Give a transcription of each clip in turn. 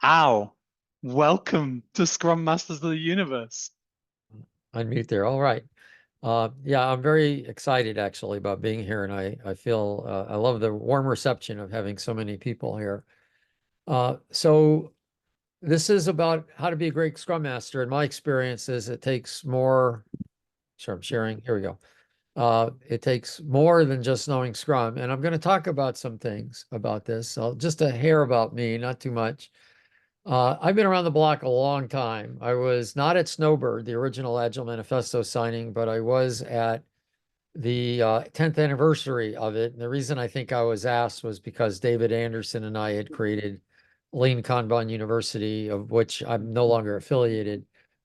Al, welcome to Scrum Masters of the Universe. Unmute there. All right. Yeah, I'm very excited actually about being here, and I feel I love the warm reception of having so many people here. So this is about how to be a great Scrum Master. And my experience is it takes more. Sure, I'm sharing. Here we go. It takes more than just knowing Scrum, and I'm going to talk about some things about this. So just a hair about me, not too much. I've been around the block a long time. I was not at Snowbird, the original Agile Manifesto signing, but I was at the 10th anniversary of it. And the reason I think I was asked was because David Anderson and I had created Lean Kanban University, of which I'm no longer affiliated.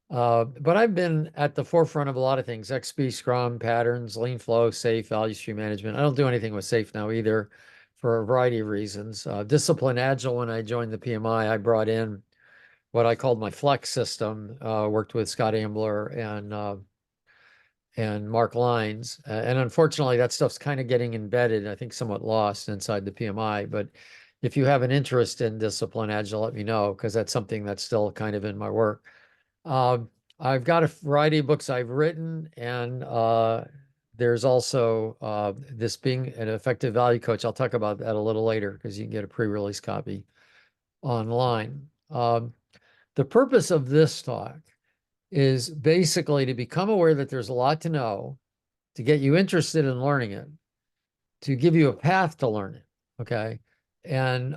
But I've been at the forefront of a lot of things: XP, Scrum, patterns, Lean Flow, Safe, value stream management. I don't do anything with Safe now either for a variety of reasons. Discipline Agile, when I joined the PMI, I brought in what I called my Flex system, worked with Scott Ambler and Mark Lines. And unfortunately, that stuff's kind of getting embedded, I think somewhat lost inside the PMI. But if you have an interest in Discipline Agile, let me know, because that's something that's still kind of in my work. I've got a variety of books I've written, and there's also this being an effective value coach. I'll talk about that a little later because you can get a pre-release copy online. The purpose of this talk is basically to become aware that there's a lot to know, to get you interested in learning it, to give you a path to learn it, okay? And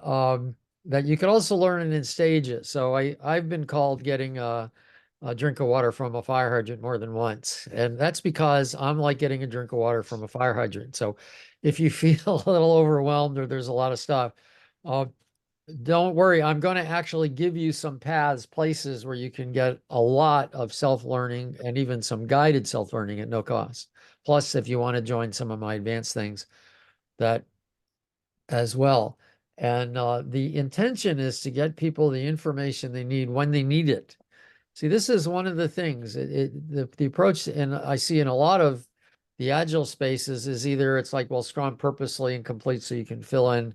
that you can also learn it in stages. So I've been called getting a drink of water from a fire hydrant more than once. And that's because I'm like getting a drink of water from a fire hydrant. So if you feel a little overwhelmed or there's a lot of stuff, uh, don't worry. I'm going to actually give you some paths, places where you can get a lot of self-learning and even some guided self-learning at no cost. Plus, if you want to join some of my advanced things, that as well. And the intention is to get people the information they need when they need it. See, this is one of the things. The approach, and I see in a lot of the agile spaces, is either it's like, well, Scrum purposely incomplete so you can fill in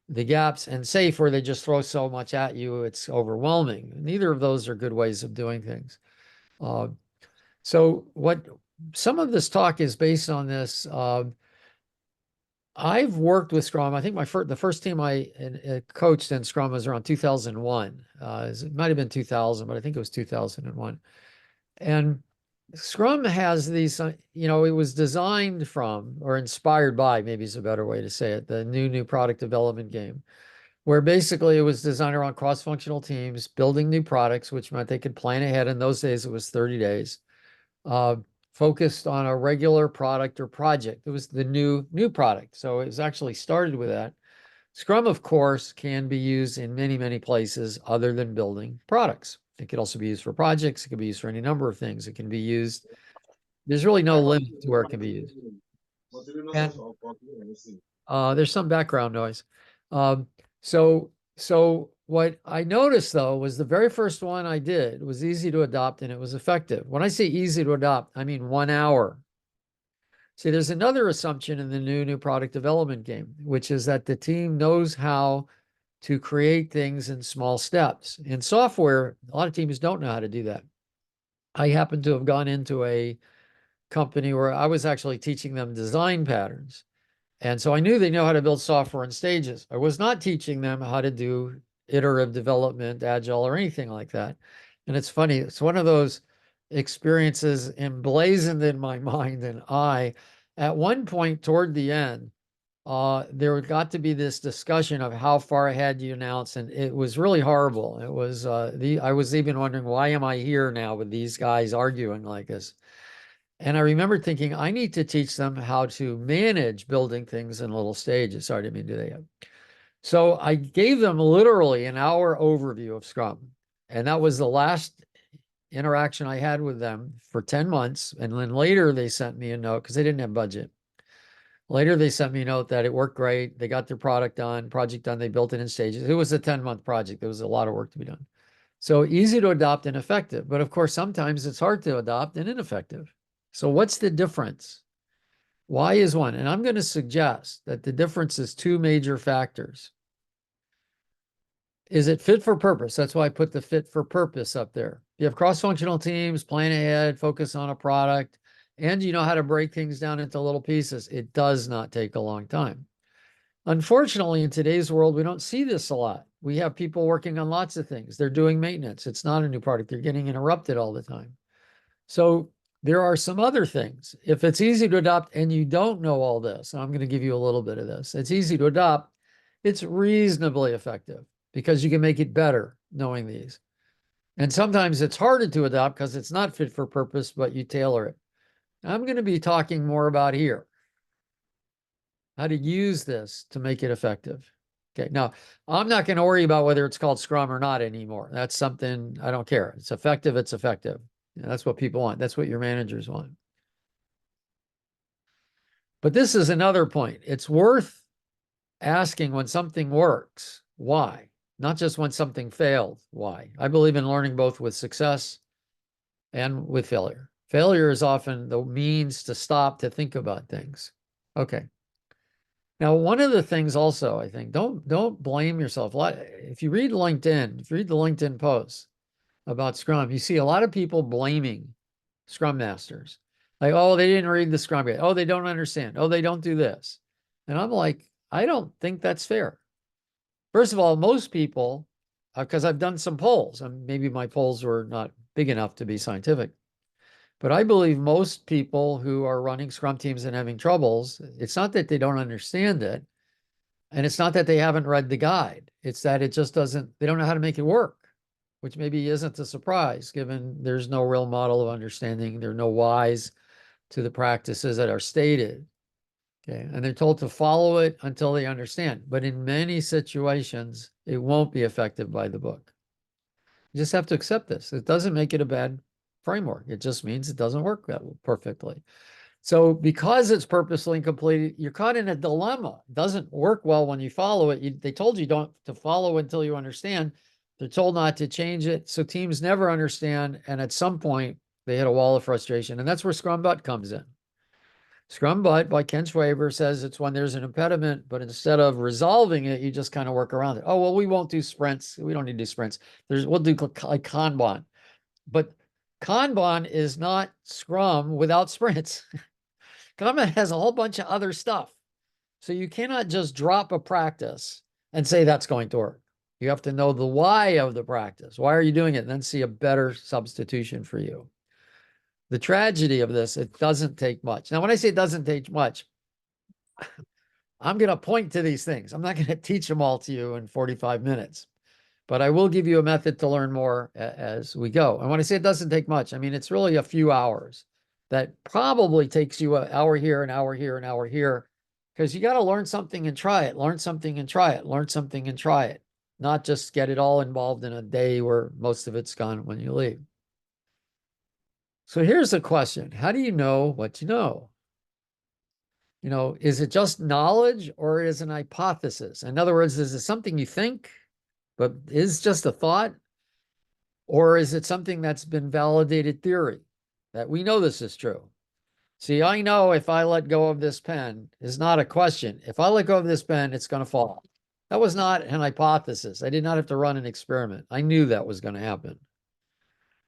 the gaps, and Safe where they just throw so much at you, it's overwhelming. Neither of those are good ways of doing things. Uh, so what some of this talk is based on this. I've worked with Scrum. I think the first team I coached in Scrum was around 2001. It might have been 2000, but I think it was 2001. And Scrum has these, it was designed from or inspired by, maybe is a better way to say it, the new product development game, where basically it was designed around cross-functional teams building new products, which meant they could plan ahead. In those days, it was 30 days, uh, focused on a regular product or project. It was the new product. So it was actually started with that. Scrum, of course, can be used in many, many places other than building products. It could also be used for projects. It could be used for any number of things. It can be used. There's really no limit to where it can be used. And there's some background noise. Um, so what I noticed though was the very first one I did was easy to adopt and it was effective. When I say easy to adopt, I mean 1 hour. See, there's another assumption in the new product development game, which is that the team knows how to create things in small steps. In software, a lot of teams don't know how to do that. I happen to have gone into a company where I was actually teaching them design patterns. And so I knew they know how to build software in stages. I was not teaching them how to do iterative development, agile, or anything like that. And it's funny, it's one of those experiences emblazoned in my mind. And at one point toward the end, there got to be this discussion of how far ahead you announce, and it was really horrible. It was I was even wondering, why am I here now with these guys arguing like this? And I remember thinking, I need to teach them how to manage building things in little stages. Sorry, I didn't mean to do that. So I gave them literally an hour overview of Scrum. And that was the last interaction I had with them for 10 months. And then later they sent me a note because they didn't have budget. Later they sent me a note that it worked great. They got their project done. They built it in stages. It was a 10-month project. There was a lot of work to be done. So easy to adopt and effective. But of course, sometimes it's hard to adopt and ineffective. So what's the difference? Why is one? And I'm going to suggest that the difference is two major factors. is it fit for purpose? That's why I put the fit for purpose up there. You have cross-functional teams, plan ahead, focus on a product, and you know how to break things down into little pieces. It does not take a long time. Unfortunately, in today's world, we don't see this a lot. We have people working on lots of things. They're doing maintenance. It's not a new product. They're getting interrupted all the time. So there are some other things. If it's easy to adopt and you don't know all this, and I'm going to give you a little bit of this, it's easy to adopt. It's reasonably effective because you can make it better knowing these. And sometimes it's harder to adopt because it's not fit for purpose, but you tailor it. I'm going to be talking more about here, how to use this to make it effective. Okay, now I'm not going to worry about whether it's called Scrum or not anymore. That's something I don't care. It's effective, it's effective. That's what people want. That's what your managers want. But this is another point. It's worth asking when something works, why? Not just when something failed, why? I believe in learning both with success and with failure. Failure is often the means to stop to think about things. Okay. Now, one of the things also, I think, don't blame yourself. If you read LinkedIn, if you read the LinkedIn posts about Scrum, you see a lot of people blaming Scrum Masters. Like, oh, they didn't read the Scrum Guide. Oh, they don't understand. Oh, they don't do this. And I'm like, I don't think that's fair. First of all, most people, because I've done some polls, and maybe my polls were not big enough to be scientific, but I believe most people who are running Scrum teams and having troubles, it's not that they don't understand it, and it's not that they haven't read the guide. It's that it just doesn't, they don't know how to make it work, which maybe isn't a surprise given there's no real model of understanding. There are no whys to the practices that are stated. Okay. And they're told to follow it until they understand. But in many situations, it won't be effective by the book. You just have to accept this. It doesn't make it a bad framework. It just means it doesn't work that perfectly. So because it's purposely incomplete, you're caught in a dilemma. It doesn't work well when you follow it. They told you don't to follow until you understand. They're told not to change it. So teams never understand. And at some point, they hit a wall of frustration. And that's where Scrum Butt comes in. Scrum Butt by Ken Schwaber says it's when there's an impediment, but instead of resolving it, you just kind of work around it. Oh, well, we won't do sprints. We don't need to do sprints. We'll do like Kanban. But Kanban is not Scrum without sprints. Kanban has a whole bunch of other stuff. So you cannot just drop a practice and say that's going to work. You have to know the why of the practice. Why are you doing it? And then see a better substitution for you. The tragedy of this, it doesn't take much. Now, when I say it doesn't take much, I'm going to point to these things. I'm not going to teach them all to you in 45 minutes, but I will give you a method to learn more as we go. And when I say it doesn't take much, I mean, it's really a few hours. That probably takes you an hour here, an hour here, an hour here, because you got to learn something and try it, learn something and try it, learn something and try it, not just get it all involved in a day where most of it's gone when you leave. So here's the question. How do you know what you know? You know, is it just knowledge or is it an hypothesis? In other words, is it something you think, but is just a thought? Or is it something that's been validated theory that we know this is true? See, I know if I let go of this pen is not a question. If I let go of this pen, it's going to fall. That was not an hypothesis. I did not have to run an experiment. I knew that was going to happen.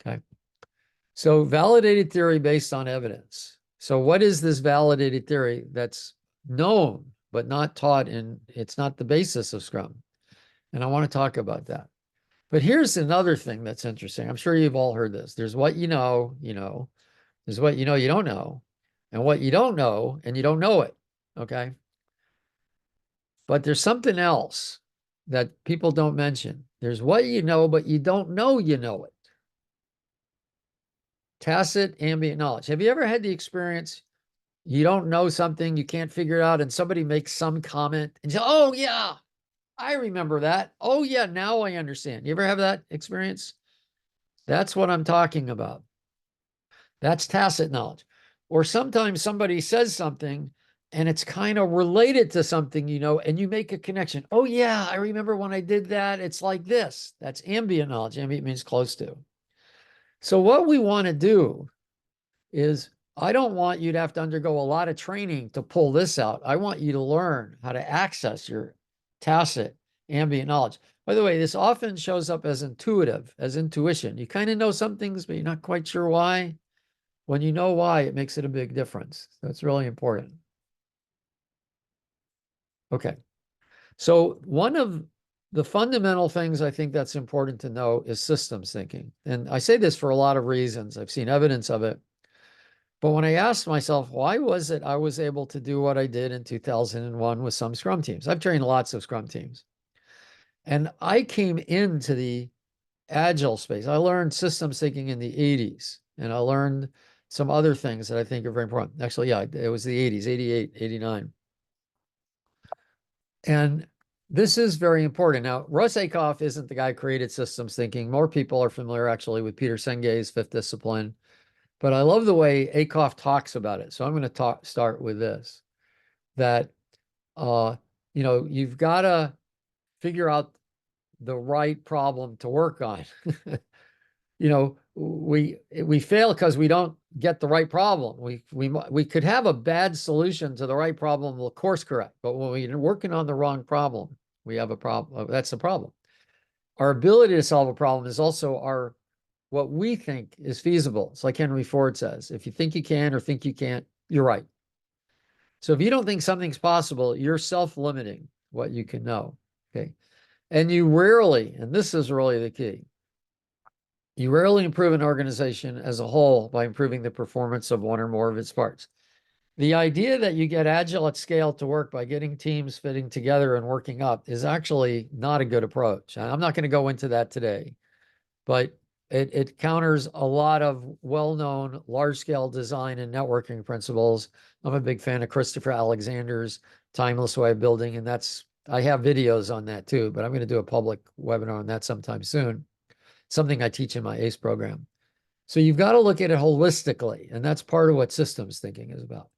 Okay. So validated theory based on evidence. So what is this validated theory that's known, but not taught in, it's not the basis of Scrum. And I want to talk about that. But here's another thing that's interesting. I'm sure you've all heard this. There's what you know. There's what you know you don't know. And what you don't know, and you don't know it. Okay. But there's something else that people don't mention. There's what you know, but you don't know you know it. Tacit ambient knowledge. Have you ever had the experience you don't know something, you can't figure it out, and somebody makes some comment and you say, oh, yeah, I remember that. Oh, yeah, now I understand. You ever have that experience? That's what I'm talking about. That's tacit knowledge. Or sometimes somebody says something and it's kind of related to something you know, and you make a connection. Oh, yeah, I remember when I did that. It's like this. That's ambient knowledge. Ambient means close to. So what we want to do is I don't want you to have to undergo a lot of training to pull this out. I want you to learn how to access your tacit ambient knowledge. By the way, this often shows up as intuitive, as intuition. You kind of know some things, but you're not quite sure why. When you know why, it makes it a big difference. That's really important. Okay. So one of the fundamental things I think that's important to know is systems thinking. And I say this for a lot of reasons. I've seen evidence of it. But when I asked myself, why was it I was able to do what I did in 2001 with some Scrum teams? I've trained lots of Scrum teams. And I came into the Agile space. I learned systems thinking in the 80s, and I learned some other things that I think are very important. Actually, yeah, it was the 80s, 88, 89. And this is very important. Now, Russ Akoff isn't the guy who created systems thinking. More people are familiar actually with Peter Senge's fifth discipline. But I love the way Akoff talks about it. So I'm going to start with this, that, you've got to figure out the right problem to work on. We fail because we don't get the right problem. We could have a bad solution to the right problem, we'll course correct. But when we're working on the wrong problem, we have a problem. That's the problem. Our ability to solve a problem is also what we think is feasible. It's like Henry Ford says, if you think you can or think you can't, you're right. So if you don't think something's possible, you're self-limiting what you can know. Okay. And you rarely, and this is really the key, you rarely improve an organization as a whole by improving the performance of one or more of its parts. The idea that you get Agile at scale to work by getting teams fitting together and working up is actually not a good approach. I'm not going to go into that today, but it counters a lot of well-known large-scale design and networking principles. I'm a big fan of Christopher Alexander's timeless way of building, and I have videos on that too, but I'm going to do a public webinar on that sometime soon. Something I teach in my ACE program. So you've got to look at it holistically, and that's part of what systems thinking is about.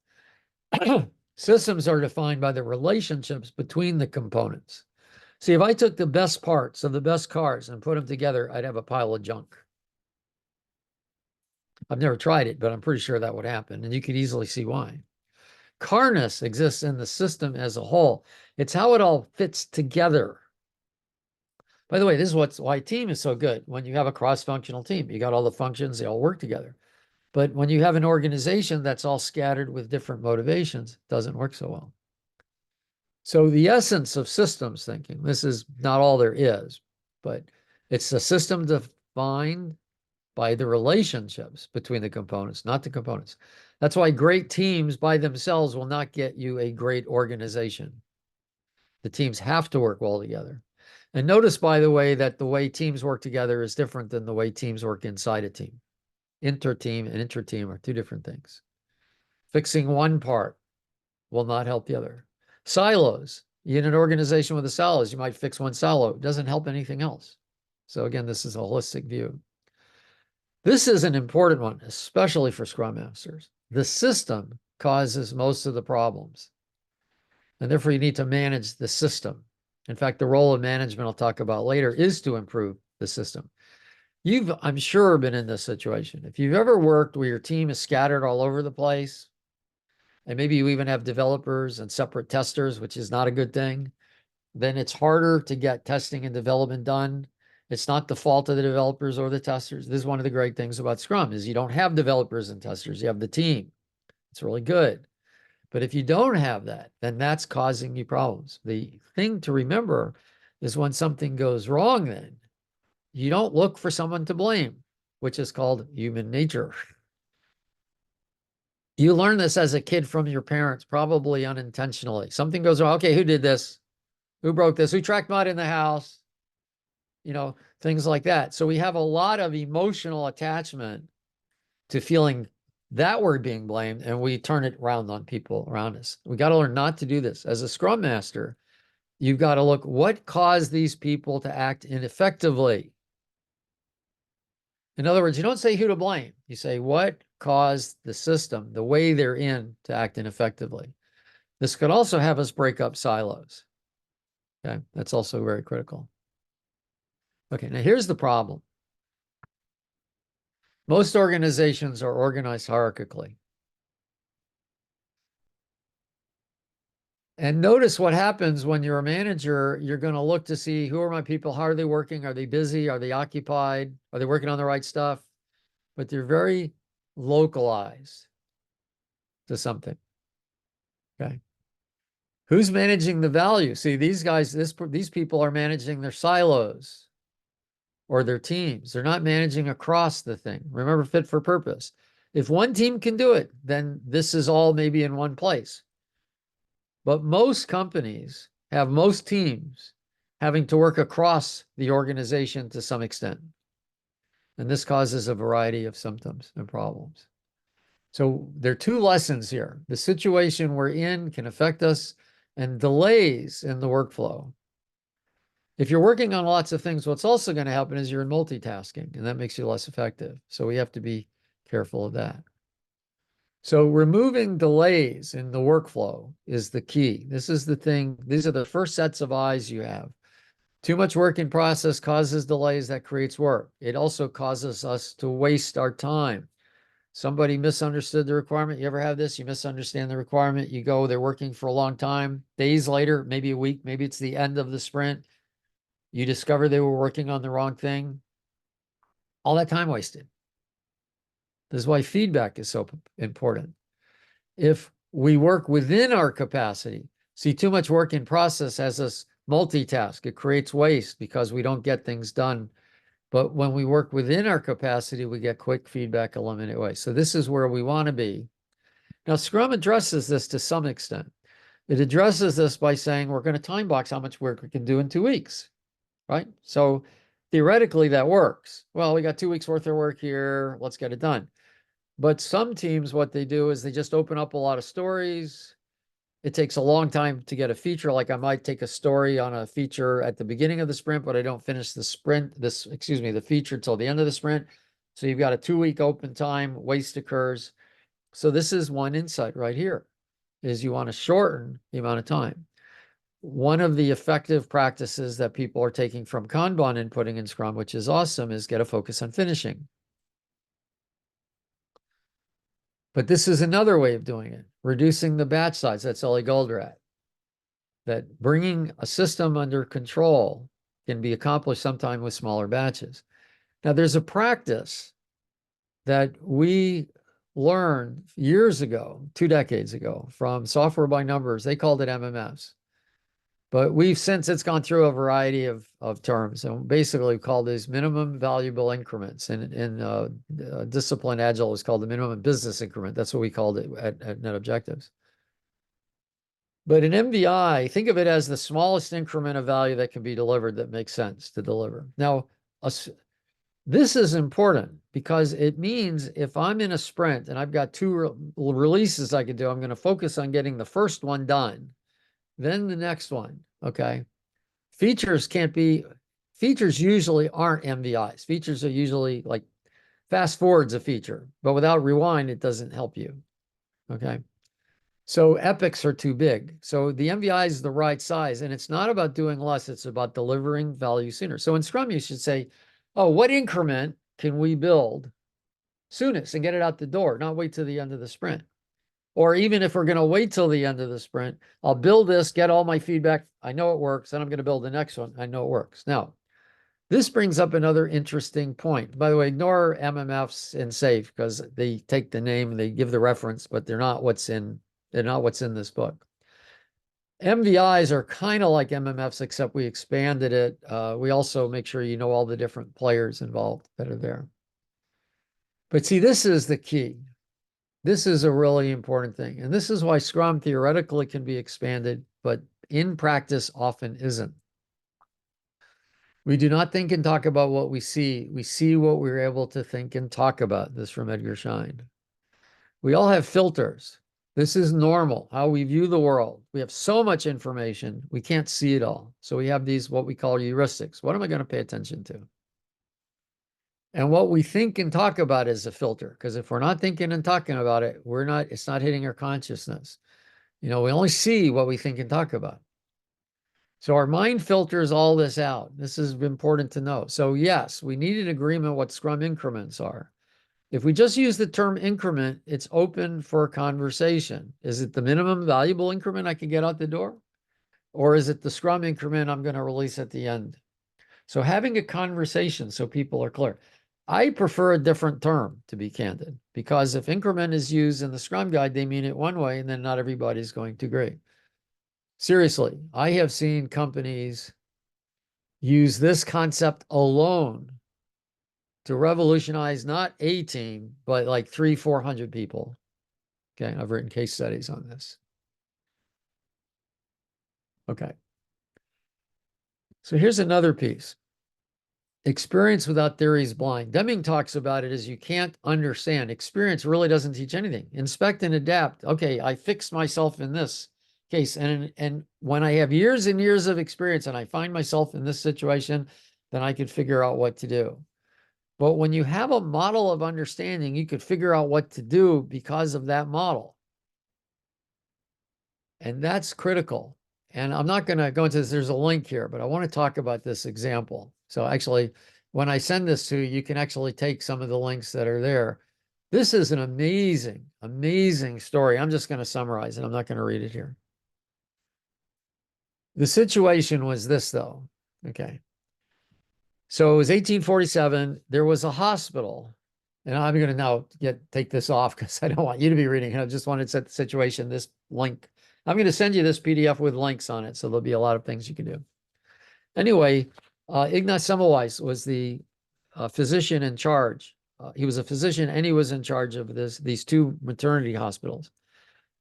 Systems are defined by the relationships between the components. See, if I took the best parts of the best cars and put them together, I'd have a pile of junk. I've never tried it, but I'm pretty sure that would happen, and you could easily see why. Carness exists in the system as a whole. It's how it all fits together. By the way, this is why team is so good. When you have a cross-functional team, you got all the functions, they all work together. But when you have an organization that's all scattered with different motivations, it doesn't work so well. So the essence of systems thinking, this is not all there is, but it's a system defined by the relationships between the components, not the components. That's why great teams by themselves will not get you a great organization. The teams have to work well together. And notice, by the way, that the way teams work together is different than the way teams work inside a team. Inter-team and inter-team are two different things. Fixing one part will not help the other. Silos. In an organization with the silos, you might fix one silo. It doesn't help anything else. So again, this is a holistic view. This is an important one, especially for Scrum Masters. The system causes most of the problems. And therefore, you need to manage the system. In fact, the role of management I'll talk about later is to improve the system. You've, I'm sure, been in this situation. If you've ever worked where your team is scattered all over the place, and maybe you even have developers and separate testers, which is not a good thing, then it's harder to get testing and development done. It's not the fault of the developers or the testers. This is one of the great things about Scrum is you don't have developers and testers. You have the team. It's really good. But if you don't have that, then that's causing you problems. The thing to remember is when something goes wrong, then you don't look for someone to blame, which is called human nature. You learn this as a kid from your parents, probably unintentionally. Something goes wrong. Okay, who did this? Who broke this? Who tracked mud in the house? Things like that. So we have a lot of emotional attachment to feeling that we're being blamed, and we turn it around on people around us. We got to learn not to do this. As a Scrum Master, you've got to look what caused these people to act ineffectively. In other words, you don't say who to blame. You say what caused the system, the way they're in, to act ineffectively. This could also have us break up silos. Okay, that's also very critical. Okay, now here's the problem. Most organizations are organized hierarchically. And notice what happens when you're a manager. You're going to look to see, who are my people? How are they working? Are they busy? Are they occupied? Are they working on the right stuff? But they're very localized to something. Okay. Who's managing the value? See, these guys, these people are managing their silos or their teams. They're not managing across the thing. Remember, fit for purpose. If one team can do it, then this is all maybe in one place. But most companies have most teams having to work across the organization to some extent. And this causes a variety of symptoms and problems. So there are two lessons here. The situation we're in can affect us, and delays in the workflow. If you're working on lots of things, what's also going to happen is you're in multitasking, and that makes you less effective. So we have to be careful of that. So removing delays in the workflow is the key. This is the thing. These are the first sets of eyes you have. Too much work in process causes delays. That creates work. It also causes us to waste our time. Somebody misunderstood the requirement. You ever have this? You misunderstand the requirement. You go, they're working for a long time. Days later, maybe a week, maybe it's the end of the sprint. You discover they were working on the wrong thing. All that time wasted. This is why feedback is so important. If we work within our capacity, see, too much work in process has us multitask. It creates waste because we don't get things done. But when we work within our capacity, we get quick feedback, eliminate waste. So this is where we want to be. Now, Scrum addresses this to some extent. It addresses this by saying we're going to time box how much work we can do in 2 weeks, right? So theoretically, that works. Well, we got 2 weeks worth of work here. Let's get it done. But some teams, what they do is they just open up a lot of stories. It takes a long time to get a feature. Like I might take a story on a feature at the beginning of the sprint, but I don't finish the the feature till the end of the sprint. So you've got a 2-week open time, waste occurs. So this is one insight right here, is you want to shorten the amount of time. One of the effective practices that people are taking from Kanban and putting in Scrum, which is awesome, is get a focus on finishing. But this is another way of doing it, reducing the batch size. That's Ellie Goldratt. That bringing a system under control can be accomplished sometime with smaller batches. Now, there's a practice that we learned years ago, 2 decades ago, from Software by Numbers. They called it MMFs. But it's gone through a variety of terms. And basically, we call these minimum valuable increments. And in discipline Agile, is called the minimum business increment. That's what we called it at Net Objectives. But in MVI, think of it as the smallest increment of value that can be delivered that makes sense to deliver. Now, this is important because it means if I'm in a sprint and I've got 2 releases I could do, I'm going to focus on getting the first one done, then the next one, okay? Features usually aren't MVIs. Features are usually like fast forwards a feature, but without rewind, it doesn't help you, okay? So epics are too big. So the MVI is the right size, and it's not about doing less, it's about delivering value sooner. So in Scrum, you should say, oh, what increment can we build soonest and get it out the door, not wait till the end of the sprint? Or even if we're going to wait till the end of the sprint, I'll build this, get all my feedback. I know it works. Then I'm going to build the next one. I know it works. Now, this brings up another interesting point. By the way, ignore MMFs in SAFe because they take the name, they give the reference, but they're not what's in this book. MVIs are kind of like MMFs, except we expanded it. We also make sure you know all the different players involved that are there. But see, this is the key. This is a really important thing. And this is why Scrum theoretically can be expanded, but in practice often isn't. We do not think and talk about what we see. We see what we're able to think and talk about. This from Edgar Schein. We all have filters. This is normal, how we view the world. We have so much information, we can't see it all. So we have these, what we call heuristics. What am I going to pay attention to? And what we think and talk about is a filter, because if we're not thinking and talking about it, it's not hitting our consciousness. We only see what we think and talk about. So our mind filters all this out. This is important to know. So yes, we need an agreement what Scrum increments are. If we just use the term increment, it's open for conversation. Is it the minimum valuable increment I can get out the door? Or is it the Scrum increment I'm going to release at the end? So having a conversation so people are clear. I prefer a different term, to be candid, because if increment is used in the Scrum Guide, they mean it one way, and then not everybody's going to agree. Seriously, I have seen companies use this concept alone to revolutionize not a team, but like 300-400 people. Okay, I've written case studies on this. Okay. So here's another piece. Experience without theory is blind. Deming talks about it as you can't understand. Experience really doesn't teach anything. Inspect and adapt. Okay, I fixed myself in this case. And when I have years and years of experience and I find myself in this situation, then I could figure out what to do. But when you have a model of understanding, you could figure out what to do because of that model. And that's critical. And I'm not going to go into this. There's a link here, but I want to talk about this example. So actually, when I send this to you, you can actually take some of the links that are there. This is an amazing, amazing story. I'm just going to summarize it. I'm not going to read it here. The situation was this, though. Okay. So it was 1847. There was a hospital. And I'm going to now take this off because I don't want you to be reading it. I just wanted to set the situation, this link. I'm going to send you this PDF with links on it. So there'll be a lot of things you can do. Anyway, Ignaz Semmelweis was the physician in charge. He was a physician and he was in charge of these two maternity hospitals.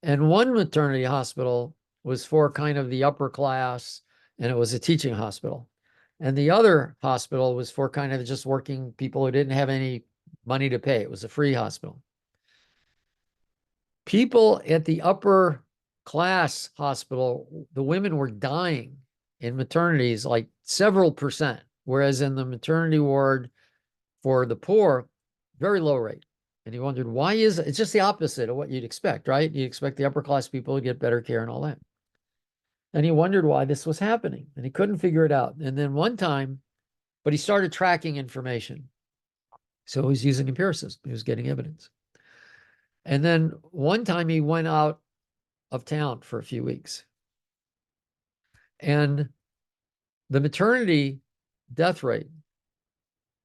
And one maternity hospital was for kind of the upper class, and it was a teaching hospital. And the other hospital was for kind of just working people who didn't have any money to pay. It was a free hospital. People at the upper class hospital, the women were dying in maternities like several percent, whereas in the maternity ward for the poor, very low rate. And he wondered, why is it? It's just the opposite of what you'd expect, right? You'd expect the upper class people to get better care and all that. And he wondered why this was happening, and he couldn't figure it out. And then one time, but he started tracking information. So he was using empiricism. He was getting evidence. And then one time he went out of town for a few weeks. And the maternity death rate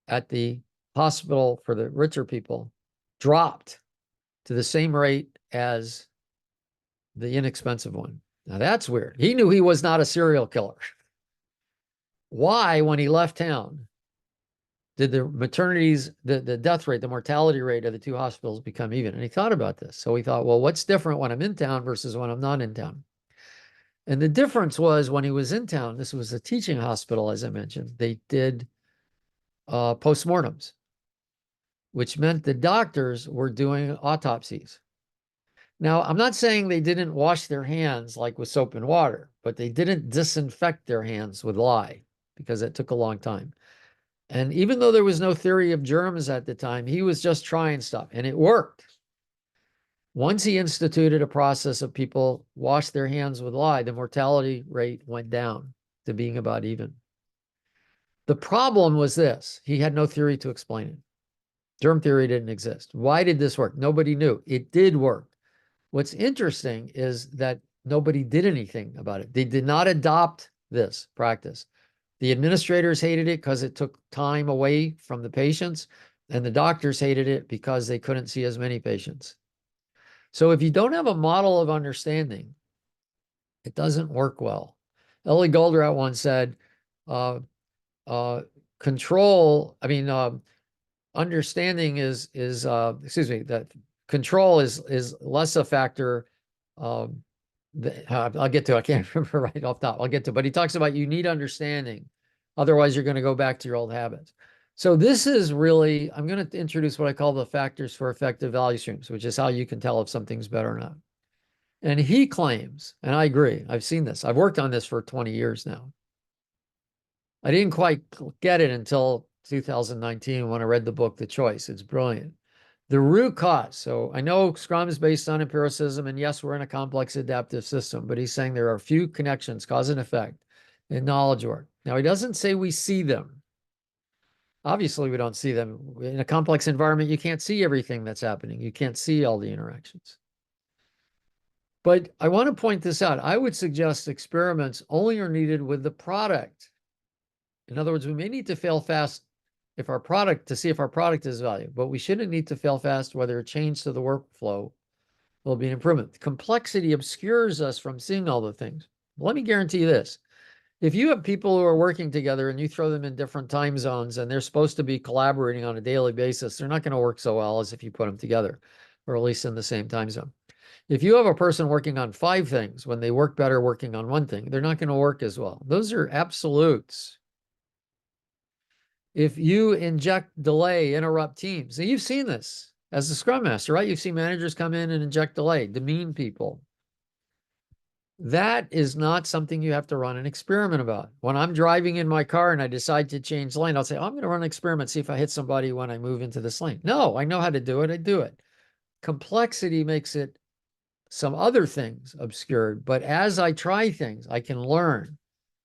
at the hospital for the richer people dropped to the same rate as the inexpensive one. Now that's weird. He knew he was not a serial killer. Why, when he left town, did the maternities, the death rate, the mortality rate of the two hospitals become even? And he thought about this. So he thought, well, what's different when I'm in town versus when I'm not in town? And the difference was when he was in town, this was a teaching hospital, as I mentioned, they did postmortems, which meant the doctors were doing autopsies. Now, I'm not saying they didn't wash their hands like with soap and water, but they didn't disinfect their hands with lye because it took a long time. And even though there was no theory of germs at the time, he was just trying stuff, and it worked. Once he instituted a process of people wash their hands with lye, the mortality rate went down to being about even. The problem was this: he had no theory to explain it. Germ theory didn't exist. Why did this work? Nobody knew. It did work. What's interesting is that nobody did anything about it. They did not adopt this practice. The administrators hated it because it took time away from the patients, and the doctors hated it because they couldn't see as many patients. So if you don't have a model of understanding, it doesn't work well. Ellie Goldratt once said, understanding that control is less a factor. I'll get to, I can't remember right off the top. I'll get to, but he talks about you need understanding. Otherwise, you're going to go back to your old habits. So this is really, I'm going to introduce what I call the factors for effective value streams, which is how you can tell if something's better or not. And he claims, and I agree, I've seen this. I've worked on this for 20 years now. I didn't quite get it until 2019 when I read the book, The Choice. It's brilliant. The root cause. So I know Scrum is based on empiricism, and yes, we're in a complex adaptive system, but he's saying there are a few connections, cause and effect, in knowledge work. Now, he doesn't say we see them. Obviously, we don't see them. In a complex environment, you can't see everything that's happening. You can't see all the interactions. But I want to point this out. I would suggest experiments only are needed with the product. In other words, we may need to fail fast to see if our product is valuable, but we shouldn't need to fail fast whether a change to the workflow will be an improvement. Complexity obscures us from seeing all the things. Let me guarantee you this. If you have people who are working together and you throw them in different time zones and they're supposed to be collaborating on a daily basis, they're not going to work so well as if you put them together, or at least in the same time zone. If you have a person working on 5 things when they work better working on one thing, they're not going to work as well. Those are absolutes. If you inject delay, interrupt teams, and you've seen this as a Scrum Master, right? You've seen managers come in and inject delay, demean people. That is not something you have to run an experiment about. When I'm driving in my car and I decide to change lane, I'll say, oh, I'm going to run an experiment, see if I hit somebody when I move into this lane. No, I know how to do it. I do it. Complexity makes it some other things obscured. But as I try things, I can learn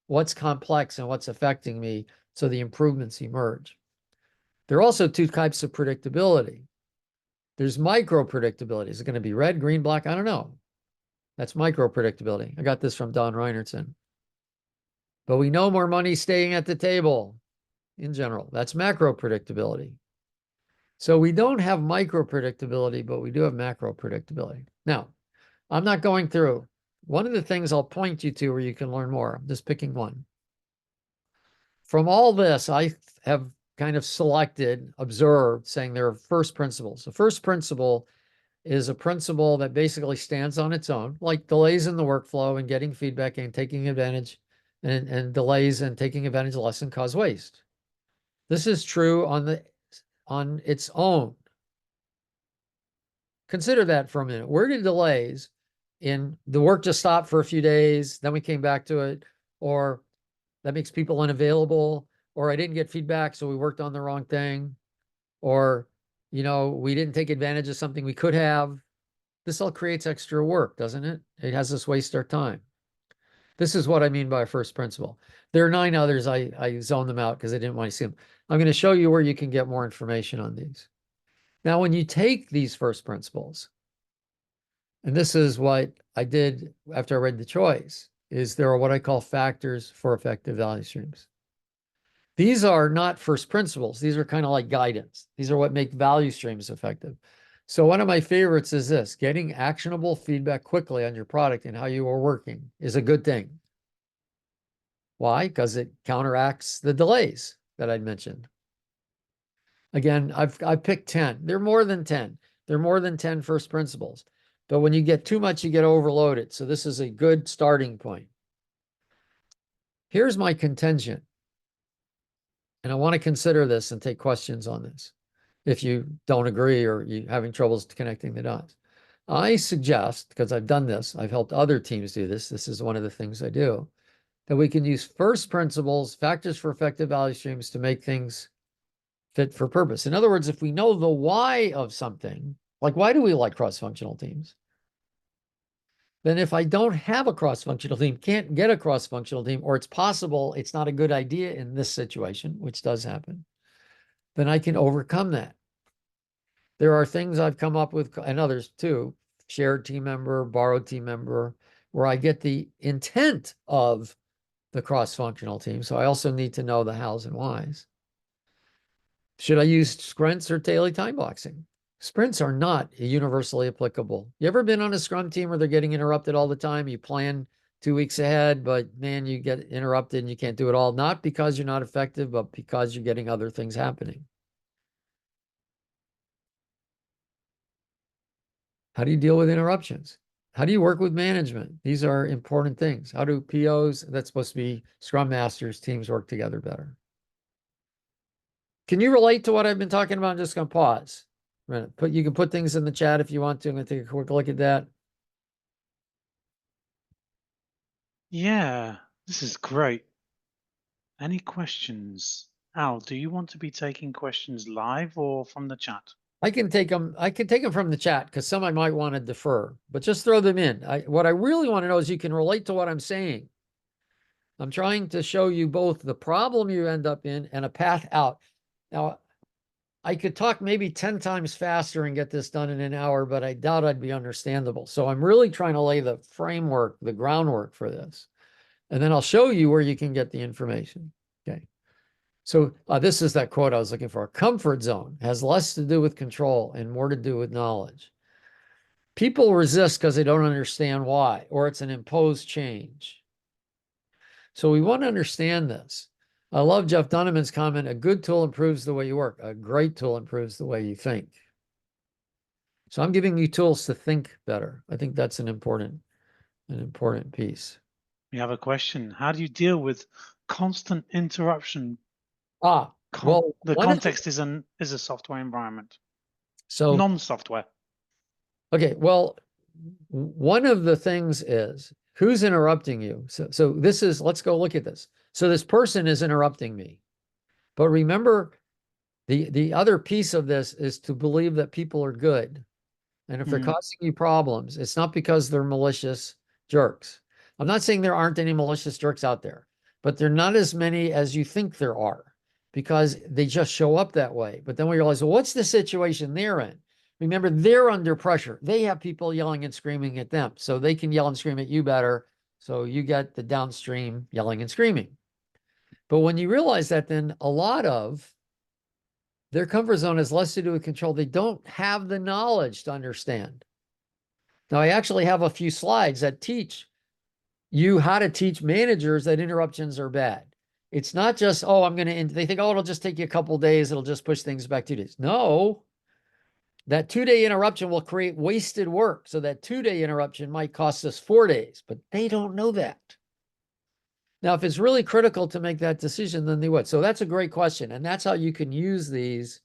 what's complex and what's affecting me so the improvements emerge. There are also 2 types of predictability. There's micro predictability. Is it going to be red, green, black? I don't know. That's micro predictability. I got this from Don Reinertson. But we know more money staying at the table in general. That's macro predictability. So we don't have micro predictability, but we do have macro predictability. Now, I'm not going through. One of the things I'll point you to where you can learn more, I'm just picking one. From all this, I have kind of selected, observed, saying there are first principles. The first principle is a principle that basically stands on its own, like delays in the workflow and getting feedback and taking advantage, and delays and taking advantage less and cause waste. This is true on its own. Consider that for a minute. Where did delays in the work just stopped for a few days, then we came back to it, or that makes people unavailable, or I didn't get feedback, so we worked on the wrong thing, or we didn't take advantage of something we could have. This all creates extra work, doesn't it? It has us waste our time. This is what I mean by first principle. There are 9 others. I zoned them out because I didn't want to see them. I'm going to show you where you can get more information on these. Now, when you take these first principles, and this is what I did after I read the choice, is there are what I call factors for effective value streams. These are not first principles. These are kind of like guidance. These are what make value streams effective. So one of my favorites is this: getting actionable feedback quickly on your product and how you are working is a good thing. Why? Because it counteracts the delays that I'd mentioned. Again, I've picked 10. There are more than 10. There are more than 10 first principles. But when you get too much, you get overloaded. So this is a good starting point. Here's my contention. And I want to consider this and take questions on this if you don't agree or you're having troubles connecting the dots. I suggest, because I've done this, I've helped other teams do this. This is one of the things I do, that we can use first principles, factors for effective value streams to make things fit for purpose. In other words, if we know the why of something, like why do we like cross-functional teams? Then if I don't have a cross-functional team, can't get a cross-functional team, or it's possible it's not a good idea in this situation, which does happen, then I can overcome that. There are things I've come up with, and others too, shared team member, borrowed team member, where I get the intent of the cross-functional team. So I also need to know the hows and whys. Should I use sprints or daily time boxing? Sprints are not universally applicable. You ever been on a Scrum team where they're getting interrupted all the time? You plan 2 weeks ahead, but man, you get interrupted and you can't do it all. Not because you're not effective, but because you're getting other things happening. How do you deal with interruptions? How do you work with management? These are important things. How do POs, that's supposed to be Scrum Masters, teams work together better? Can you relate to what I've been talking about? I'm just going to pause. You can put things in the chat if you want to. I'm going to take a quick look at that. Yeah, this is great. Any questions? Al, do you want to be taking questions live or from the chat? I can take them from the chat because some I might want to defer, but just throw them in. What I really want to know is you can relate to what I'm saying. I'm trying to show you both the problem you end up in and a path out. Now, I could talk maybe 10 times faster and get this done in an hour, but I doubt I'd be understandable. So I'm really trying to lay the framework, the groundwork for this. And then I'll show you where you can get the information. Okay. So this is that quote I was looking for. Comfort zone has less to do with control and more to do with knowledge. People resist because they don't understand why, or it's an imposed change. So we want to understand this. I love Jeff Dunham's comment, a good tool improves the way you work. A great tool improves the way you think. So I'm giving you tools to think better. I think that's an important piece. We have a question. How do you deal with constant interruption? Well, The context is a software environment, so non-software. okay, well, one of the things is who's interrupting you. So this is, let's go look at this. So this person is interrupting me. But remember, the other piece of this is to believe that people are good. And if they're causing you problems, it's not because they're malicious jerks. I'm not saying there aren't any malicious jerks out there, but they're not as many as you think there are because they just show up that way. But then we realize, well, what's the situation they're in? Remember, they're under pressure. They have people yelling and screaming at them, so they can yell and scream at you better. So you get the downstream yelling and screaming. But when you realize that, then a lot of their comfort zone has less to do with control. They don't have the knowledge to understand. Now, I actually have a few slides that teach you how to teach managers that interruptions are bad. It's not just, oh, they think, oh, it'll just take you a couple of days. It'll just push things back 2 days. No, that 2-day interruption will create wasted work. So that 2-day interruption might cost us 4 days, but they don't know that. Now, if it's really critical to make that decision, then they would. So that's a great question. And that's how you can use these.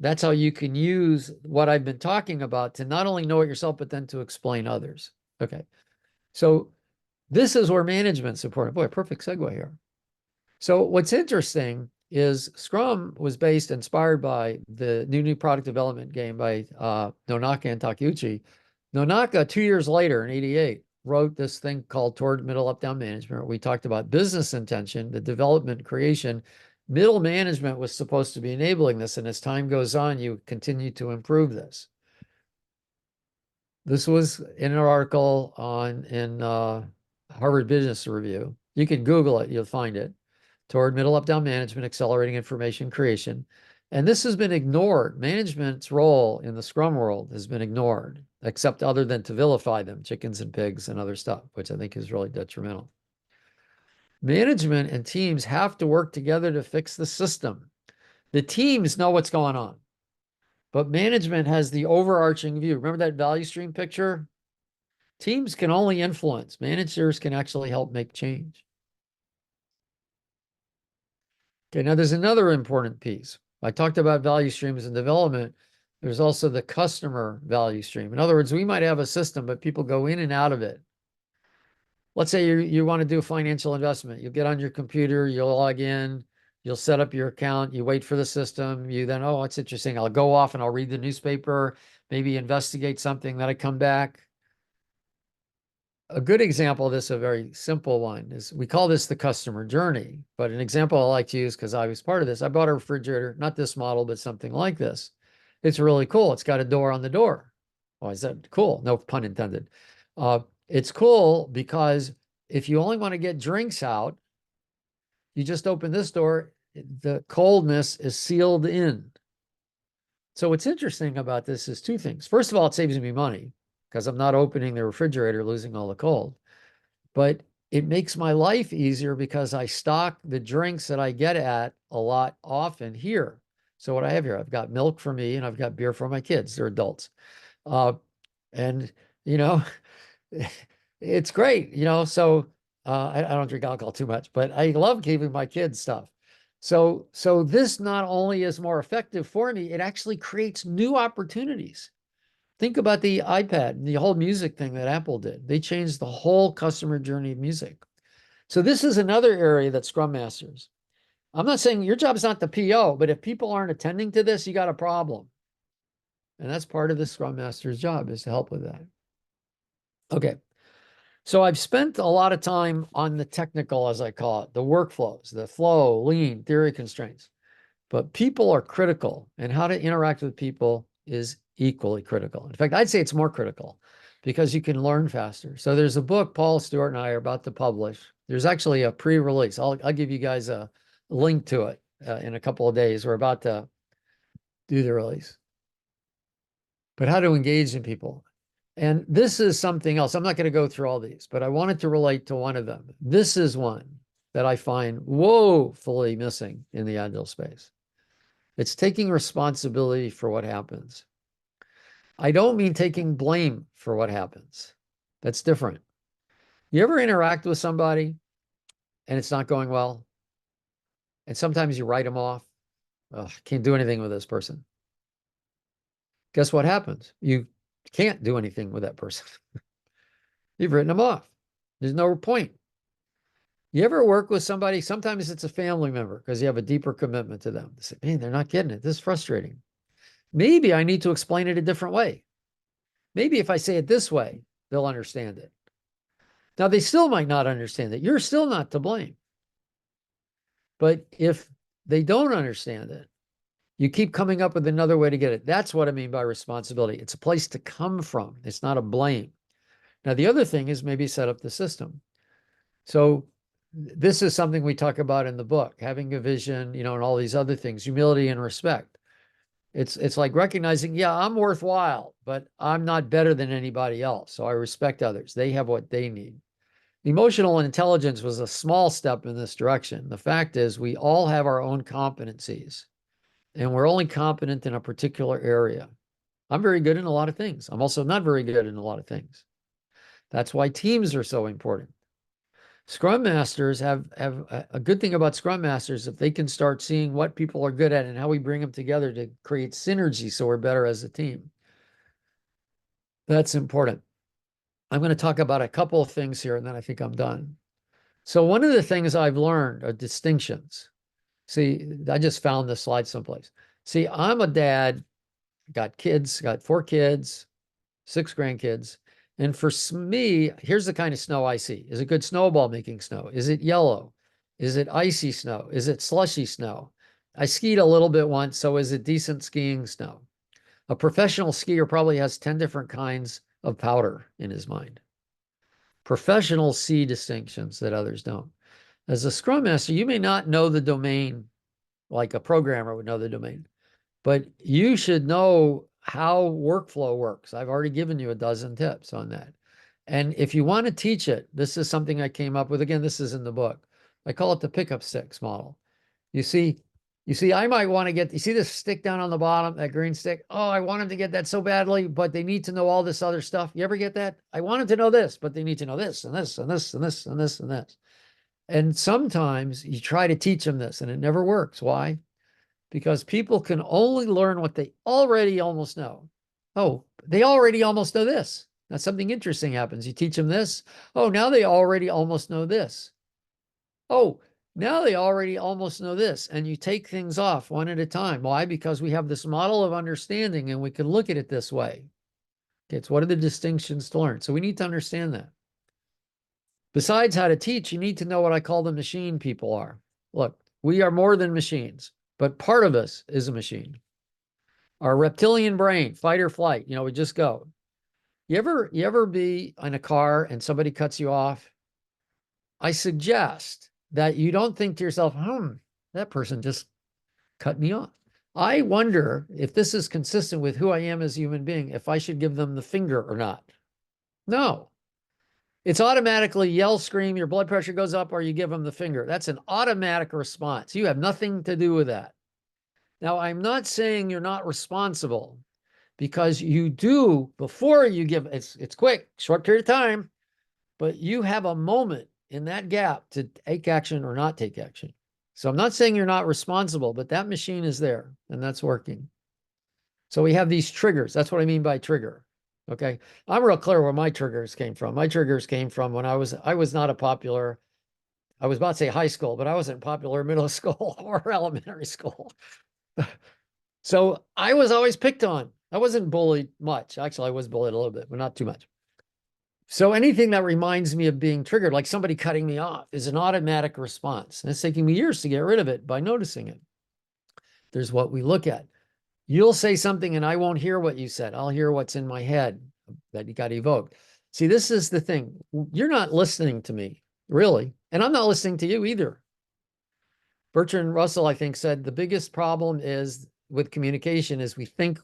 That's how you can use what I've been talking about to not only know it yourself, but then to explain others. Okay. So this is where management's important. Boy, perfect segue here. So what's interesting is Scrum was inspired by the new product development game by Nonaka and Takeuchi. Nonaka, 2 years later in 88, wrote this thing called Toward Middle Up-Down Management. We talked about business intention, the development, creation. Middle management was supposed to be enabling this, and as time goes on, you continue to improve this. This was in an article in Harvard Business Review. You can Google it, you'll find it. Toward Middle Up-Down Management, Accelerating Information Creation. And this has been ignored. Management's role in the Scrum world has been ignored, except other than to vilify them, chickens and pigs and other stuff, which I think is really detrimental. Management and teams have to work together to fix the system. The teams know what's going on, but management has the overarching view. Remember that value stream picture? Teams can only influence. Managers can actually help make change. Okay, now there's another important piece. I talked about value streams in development. There's also the customer value stream. In other words, we might have a system, but people go in and out of it. Let's say you want to do a financial investment. You get on your computer, you'll log in, you'll set up your account, you wait for the system. You then, oh, it's interesting. I'll go off and I'll read the newspaper, maybe investigate something, then I come back. A good example of this, a very simple one, is we call this the customer journey. But an example I like to use because I was part of this, I bought a refrigerator, not this model, but something like this. It's really cool. It's got a door on the door. Why is that cool? No pun intended. It's cool because if you only want to get drinks out, you just open this door, the coldness is sealed in. So what's interesting about this is two things. First of all, it saves me money because I'm not opening the refrigerator, losing all the cold. But it makes my life easier because I stock the drinks that I get at a lot often here. So what I have here, I've got milk for me and I've got beer for my kids. They're adults. And, you know, it's great, you know, so I don't drink alcohol too much, but I love giving my kids stuff. So this not only is more effective for me, it actually creates new opportunities. Think about the iPad and the whole music thing that Apple did. They changed the whole customer journey of music. So this is another area that Scrum Masters. I'm not saying your job is not the PO, but if people aren't attending to this, you got a problem. And that's part of the Scrum Master's job, is to help with that. Okay. So I've spent a lot of time on the technical, as I call it, the workflows, the flow, lean, theory constraints. but people are critical, and how to interact with people is equally critical. In fact, I'd say it's more critical because you can learn faster. So there's a book Paul Stewart and I are about to publish. There's actually a pre-release. I'll give you guys a link to it in a couple of days. We're about to do the release. But how to engage in people. And this is something else. I'm not going to go through all these, but I wanted to relate to one of them. This is one that I find woefully missing in the agile space. It's taking responsibility for what happens. I don't mean taking blame for what happens. That's different. You ever interact with somebody and it's not going well? And sometimes you write them off. Oh, can't do anything with this person. Guess what happens? You can't do anything with that person. You've written them off. There's no point. You ever work with somebody? Sometimes it's a family member because you have a deeper commitment to them. They say, man, they're not getting it. This is frustrating. Maybe I need to explain it a different way. Maybe if I say it this way, they'll understand it. Now, they still might not understand it. You're still not to blame. But if they don't understand it, you keep coming up with another way to get it. That's what I mean by responsibility. It's a place to come from. It's not a blame. Now, the other thing is maybe set up the system. So this is something we talk about in the book, having a vision, and all these other things, humility and respect. It's like recognizing, yeah, I'm worthwhile, but I'm not better than anybody else. So I respect others. They have what they need. Emotional intelligence was a small step in this direction. The fact is we all have our own competencies, and we're only competent in a particular area. I'm very good in a lot of things. I'm also not very good in a lot of things. That's why teams are so important. Scrum Masters have a good thing about Scrum Masters, if they can start seeing what people are good at and how we bring them together to create synergy so we're better as a team. That's important. I'm going to talk about a couple of things here, and then I think I'm done. So one of the things I've learned are distinctions. See, I just found this slide someplace. See, I'm a dad, got kids, got 4 kids, 6 grandkids. And for me, here's the kind of snow I see. Is it good snowball making snow? Is it yellow? Is it icy snow? Is it slushy snow? I skied a little bit once, so is it decent skiing snow? A professional skier probably has 10 different kinds of powder in his mind. Professionals see distinctions that others don't. As a Scrum Master, you may not know the domain like a programmer would know the domain, but you should know how workflow works. I've already given you a dozen tips on that. And if you want to teach it, this is something I came up with. Again, this is in the book. I call it the pickup sticks model. You see, I might want to get, you see this stick down on the bottom, that green stick? Oh, I want them to get that so badly, but they need to know all this other stuff. You ever get that? I want them to know this, but they need to know this and this and this and this and this and this. And sometimes you try to teach them this and it never works. Why? Because people can only learn what they already almost know. Oh, they already almost know this. Now something interesting happens. You teach them this. Oh, now they already almost know this. Oh, now they already almost know this. And you take things off one at a time. Why? Because we have this model of understanding and we can look at it this way. Okay, it's what are the distinctions to learn? So we need to understand that. Besides how to teach, you need to know what I call the machine people are. Look, we are more than machines, but part of us is a machine. Our reptilian brain, fight or flight, we just go. You ever be in a car and somebody cuts you off? I suggest that you don't think to yourself, that person just cut me off. I wonder if this is consistent with who I am as a human being, if I should give them the finger or not. No. It's automatically yell, scream, your blood pressure goes up, or you give them the finger. That's an automatic response. You have nothing to do with that. Now, I'm not saying you're not responsible, because you do before you give, it's quick, short period of time, but you have a moment in that gap to take action or not take action. So I'm not saying you're not responsible, but that machine is there and that's working. So we have these triggers. That's what I mean by trigger. Okay. I'm real clear where my triggers came from. My triggers came from when I was not a popular, I was about to say high school, but I wasn't popular in middle school or elementary school. So I was always picked on. I wasn't bullied much. Actually, I was bullied a little bit, but not too much. So anything that reminds me of being triggered, like somebody cutting me off, is an automatic response. And it's taking me years to get rid of it by noticing it. There's what we look at. You'll say something and I won't hear what you said. I'll hear what's in my head that you got evoked. See, this is the thing. You're not listening to me, really. And I'm not listening to you either. Bertrand Russell, I think, said the biggest problem is with communication is we think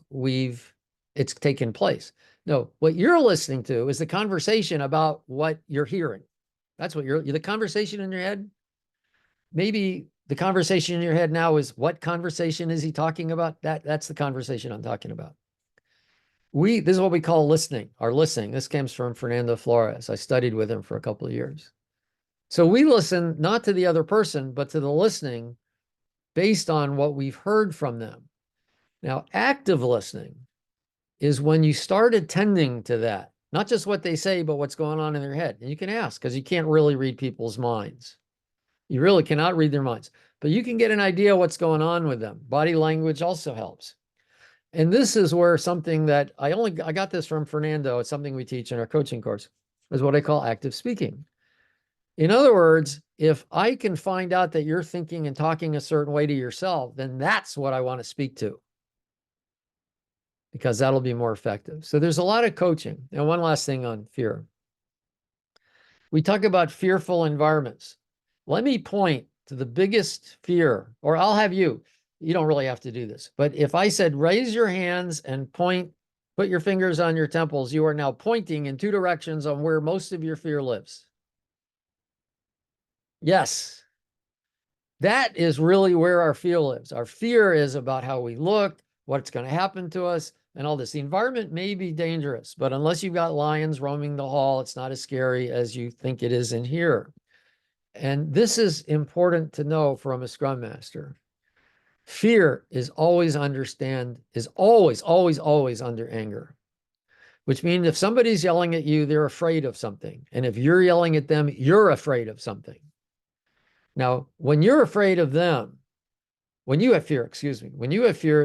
it's taken place. No, what you're listening to is the conversation about what you're hearing. That's what the conversation in your head. Maybe the conversation in your head now is what conversation is he talking about? That's the conversation I'm talking about. This is what we call listening, our listening. This comes from Fernando Flores. I studied with him for a couple of years. So we listen not to the other person, but to the listening based on what we've heard from them. Now, active listening is when you start attending to that, not just what they say, but what's going on in their head. And you can ask, because you can't really read people's minds. You really cannot read their minds, but you can get an idea what's going on with them. Body language also helps. And this is where something that I got this from Fernando. It's something we teach in our coaching course, is what I call active speaking. In other words, if I can find out that you're thinking and talking a certain way to yourself, then that's what I want to speak to, because that'll be more effective. So there's a lot of coaching. And one last thing on fear. We talk about fearful environments. Let me point to the biggest fear, or I'll have you. You don't really have to do this. But if I said, raise your hands and point, put your fingers on your temples, you are now pointing in two directions on where most of your fear lives. Yes. That is really where our fear lives. Our fear is about how we look, what's going to happen to us, and all this. The environment may be dangerous, but unless you've got lions roaming the hall, it's not as scary as you think it is in here. And this is important to know from a Scrum Master. Fear is always always under anger, which means if somebody's yelling at you, they're afraid of something. And if you're yelling at them, you're afraid of something. Now, when you're afraid of them, when you have fear,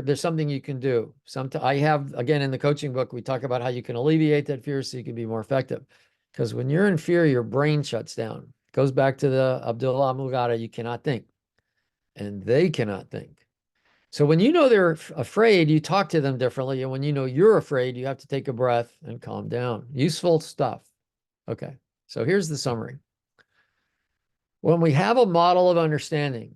there's something you can do. I have, again, in the coaching book, we talk about how you can alleviate that fear so you can be more effective. Because when you're in fear, your brain shuts down. It goes back to the Abdullah Mugada, you cannot think. And they cannot think. So when you know they're afraid, you talk to them differently. And when you know you're afraid, you have to take a breath and calm down. Useful stuff. Okay, so here's the summary. When we have a model of understanding,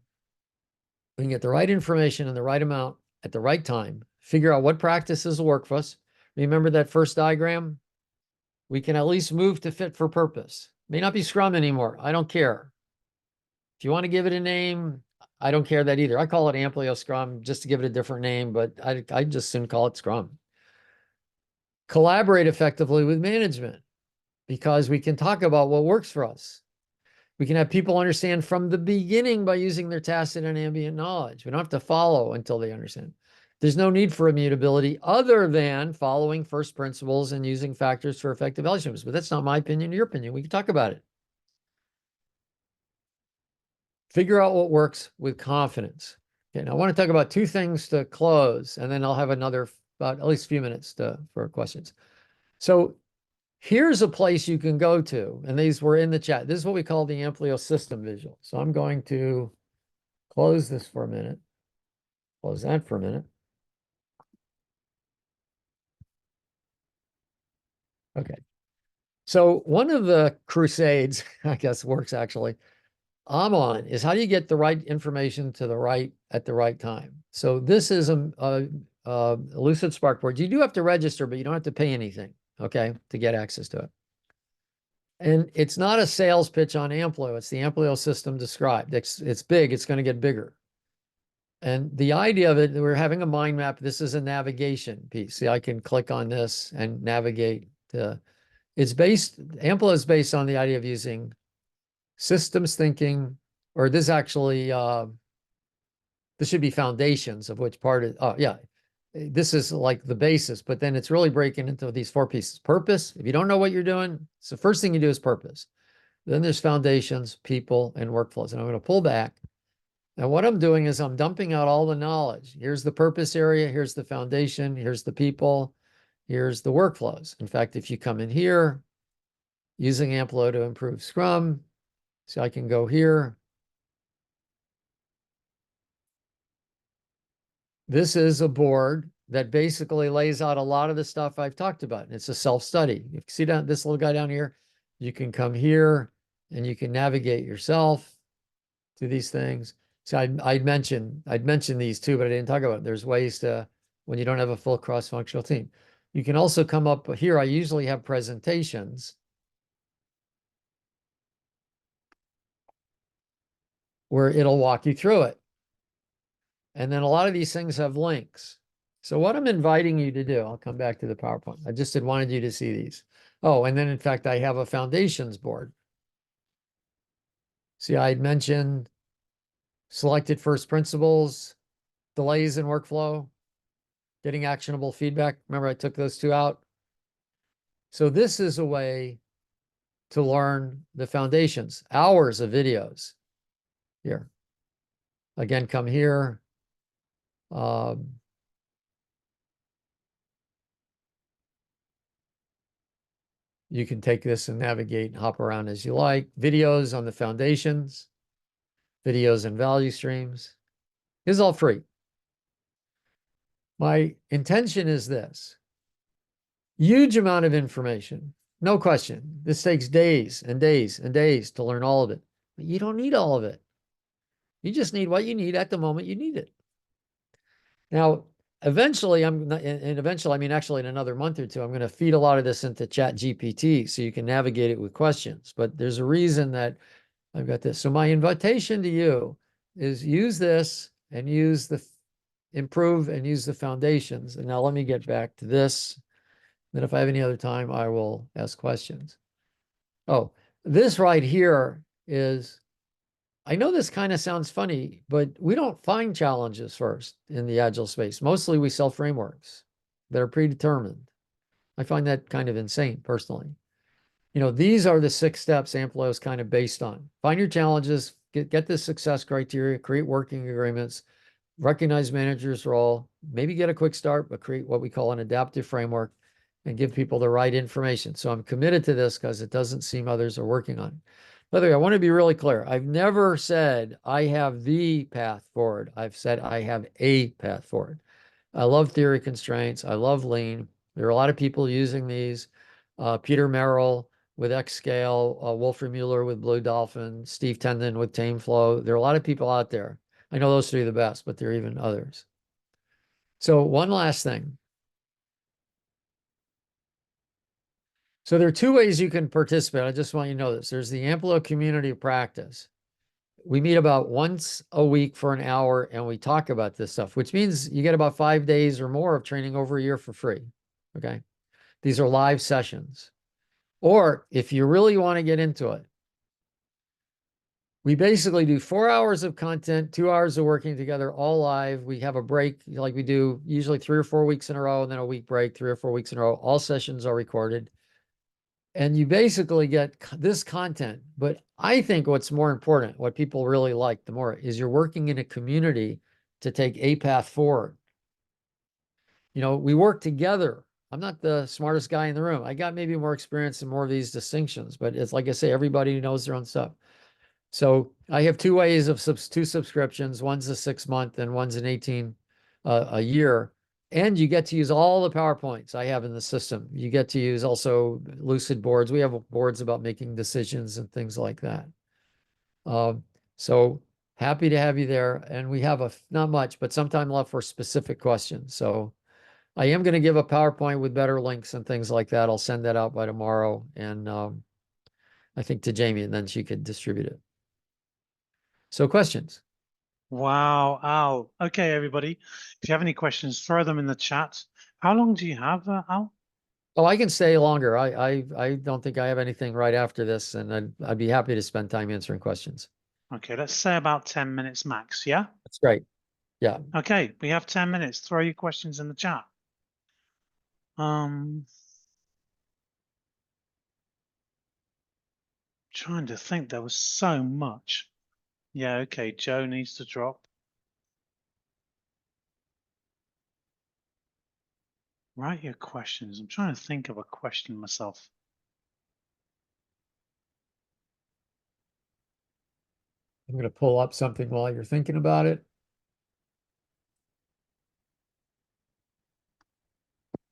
we can get the right information in the right amount at the right time, figure out what practices will work for us. Remember that first diagram? We can at least move to fit for purpose. May not be Scrum anymore. I don't care. If you want to give it a name, I don't care that either. I call it Amplio Scrum just to give it a different name, but I just soon call it Scrum. Collaborate effectively with management, because we can talk about what works for us. We can have people understand from the beginning by using their tacit and ambient knowledge. We don't have to follow until they understand. There's no need for immutability other than following first principles and using factors for effective evaluations. But that's not my opinion or your opinion. We can talk about it. Figure out what works with confidence. Okay, now I want to talk about two things to close, and then I'll have another about at least a few minutes for questions. So here's a place you can go to, and these were in the chat. This is what we call the Amplio system visual. So I'm going to close this for a minute, close that for a minute. Okay. So one of the crusades, I guess works actually, I'm on is how do you get the right information to at the right time? So this is a Lucid Sparkboard. You do have to register, but you don't have to pay anything, okay, to get access to it. And it's not a sales pitch on Amplio. It's the Amplio system described. It's big. It's going to get bigger. And the idea of it, we're having a mind map. This is a navigation piece. See, I can click on this and navigate. Amplio is based on the idea of using systems thinking, or this actually, this should be foundations, of which part is, oh yeah, this is like the basis, but then it's really breaking into these four pieces. Purpose, if you don't know what you're doing, so first thing you do is purpose. Then there's foundations, people, and workflows. And I'm going to pull back. And what I'm doing is I'm dumping out all the knowledge. Here's the purpose area. Here's the foundation. Here's the people. Here's the workflows. In fact, if you come in here, using Amplio to improve Scrum, so I can go here. This is a board that basically lays out a lot of the stuff I've talked about. It's a self-study. You see down this little guy down here, you can come here and you can navigate yourself to these things. So I'd mentioned these too, but I didn't talk about it. There's ways to, when you don't have a full cross-functional team. You can also come up here. I usually have presentations where it'll walk you through it. And then a lot of these things have links. So what I'm inviting you to do, I'll come back to the PowerPoint. I just wanted you to see these. Oh, and then in fact, I have a foundations board. See, I had mentioned selected first principles, delays in workflow, getting actionable feedback. Remember, I took those two out. So this is a way to learn the foundations, hours of videos here. Again, come here. You can take this and navigate and hop around as you like. Videos on the foundations, videos and value streams. This is all free. My intention is this. Huge amount of information, no question. This takes days and days and days to learn all of it. But you don't need all of it. You just need what you need at the moment you need it. Now, eventually, eventually, I mean, actually in another month or two, I'm going to feed a lot of this into Chat GPT so you can navigate it with questions. But there's a reason that I've got this. So my invitation to you is use this and improve and use the foundations. And now let me get back to this. Then if I have any other time, I will ask questions. Oh, this right here is, I know this kind of sounds funny, but we don't find challenges first in the Agile space. Mostly we sell frameworks that are predetermined. I find that kind of insane personally. These are the 6 steps Amplio is kind of based on. Find your challenges, get the success criteria, create working agreements, recognize manager's role, maybe get a quick start, but create what we call an adaptive framework and give people the right information. So I'm committed to this because it doesn't seem others are working on it. By the way, I want to be really clear. I've never said I have the path forward. I've said I have a path forward. I love theory constraints. I love lean. There are a lot of people using these. Peter Merrill with Xscale, Wolfram Mueller with Blue Dolphin, Steve Tendon with TameFlow. There are a lot of people out there. I know those 3 are the best, but there are even others. So one last thing. So there are 2 ways you can participate. I just want you to know this. There's the Amplio community of practice. We meet about once a week for an hour and we talk about this stuff, which means you get about 5 days or more of training over a year for free. Okay. These are live sessions. Or if you really want to get into it, we basically do 4 hours of content, 2 hours of working together, all live. We have a break like we do usually 3 or 4 weeks in a row and then a week break, 3 or 4 weeks in a row. All sessions are recorded. And you basically get this content. But I think what's more important, what people really like the more, is you're working in a community to take a path forward. We work together. I'm not the smartest guy in the room. I got maybe more experience in more of these distinctions, but it's like I say, everybody knows their own stuff. So I have 2 ways of 2 subscriptions. One's a 6-month and one's an 18 a year. And you get to use all the PowerPoints I have in the system. You get to use also lucid boards. We have boards about making decisions and things like that. So happy to have you there. And we have not much, but some time left for specific questions. So I am going to give a PowerPoint with better links and things like that. I'll send that out by tomorrow. And I think to Jamie, and then she could distribute it. So questions? Wow, Al. Okay, everybody. If you have any questions, throw them in the chat. How long do you have, Al? Oh, I can stay longer. I don't think I have anything right after this, and I'd be happy to spend time answering questions. Okay, let's say about 10 minutes max, yeah? That's great. Yeah. Okay, we have 10 minutes. Throw your questions in the chat. Trying to think, there was so much. Yeah, okay, Joe needs to drop. Write your questions. I'm trying to think of a question myself. I'm going to pull up something while you're thinking about it.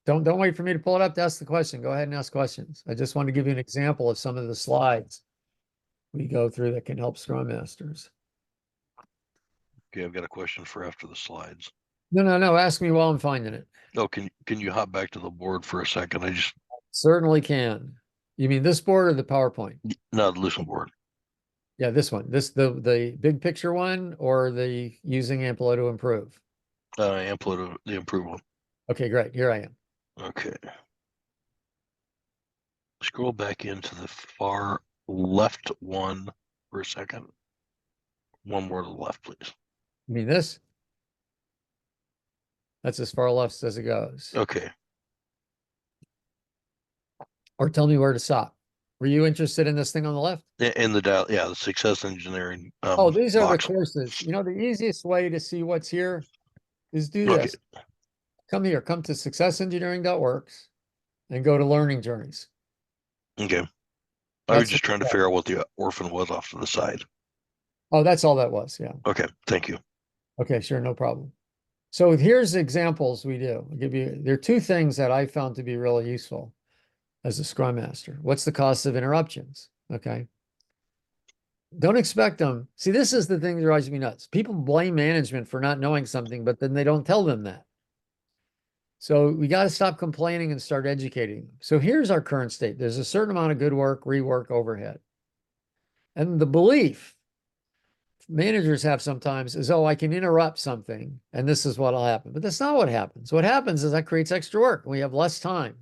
Don't wait for me to pull it up to ask the question. Go ahead and ask questions. I just want to give you an example of some of the slides we go through that can help Scrum Masters. Okay, I've got a question for after the slides. No. Ask me while I'm finding it. Oh, can you hop back to the board for a second? I just Certainly can. You mean this board or the PowerPoint? no, the listen board. Yeah, this one. The big picture one or the using Amplio to improve? Amplio, the improved one. Okay, great. Here I am. Okay. Scroll back into the far left one for a second. One more to the left, please. You mean this? That's as far left as it goes. Okay. Or tell me where to stop. Were you interested in this thing on the left? In the dial, yeah, the success engineering. Oh, these are box. the courses. You know, the easiest way to see what's here is do Okay. this. Come here, come to successengineering.works and go to learning journeys. Okay. I That's was just trying to figure out what the orphan was off to the side. Oh, that's all that was. Yeah. Okay. Thank you. Okay, sure, no problem. So here's examples we do. I'll give you, there are two things that I found to be really useful as a Scrum Master. What's the cost of interruptions? Okay. Don't expect them. See, this is the thing that drives me nuts. People blame management for not knowing something, but then they don't tell them that. So we got to stop complaining and start educating them. So here's our current state. There's a certain amount of good work, rework, overhead. And the belief managers have sometimes is, oh, I can interrupt something and this is what'll happen. But that's not what happens. What happens is that creates extra work. We have less time.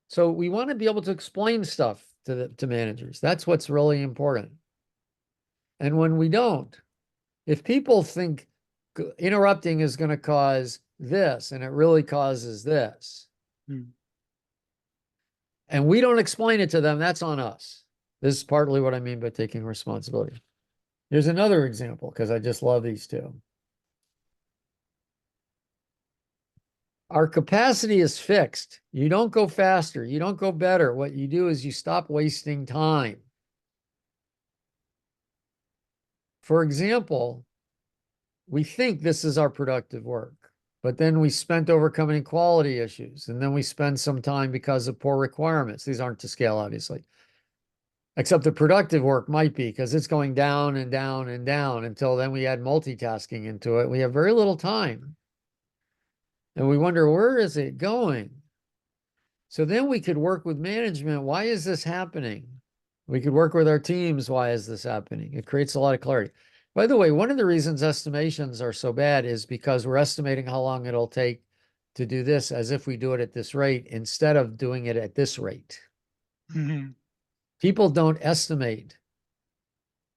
So we want to be able to explain stuff to managers. That's what's really important. And when we don't, if people think interrupting is going to cause this and it really causes this, and we don't explain it to them, that's on us. This is partly what I mean by taking responsibility. Here's another example, because I just love these two. Our capacity is fixed. You don't go faster. You don't go better. What you do is you stop wasting time. For example, we think this is our productive work, but then we spent overcoming quality issues, and then we spend some time because of poor requirements. These aren't to scale, obviously. Except the productive work might be, because it's going down and down and down until then we add multitasking into it. We have very little time. And we wonder, where is it going? So then we could work with management. Why is this happening? We could work with our teams. Why is this happening? It creates a lot of clarity. By the way, one of the reasons estimations are so bad is because we're estimating how long it'll take to do this as if we do it at this rate instead of doing it at this rate. People don't estimate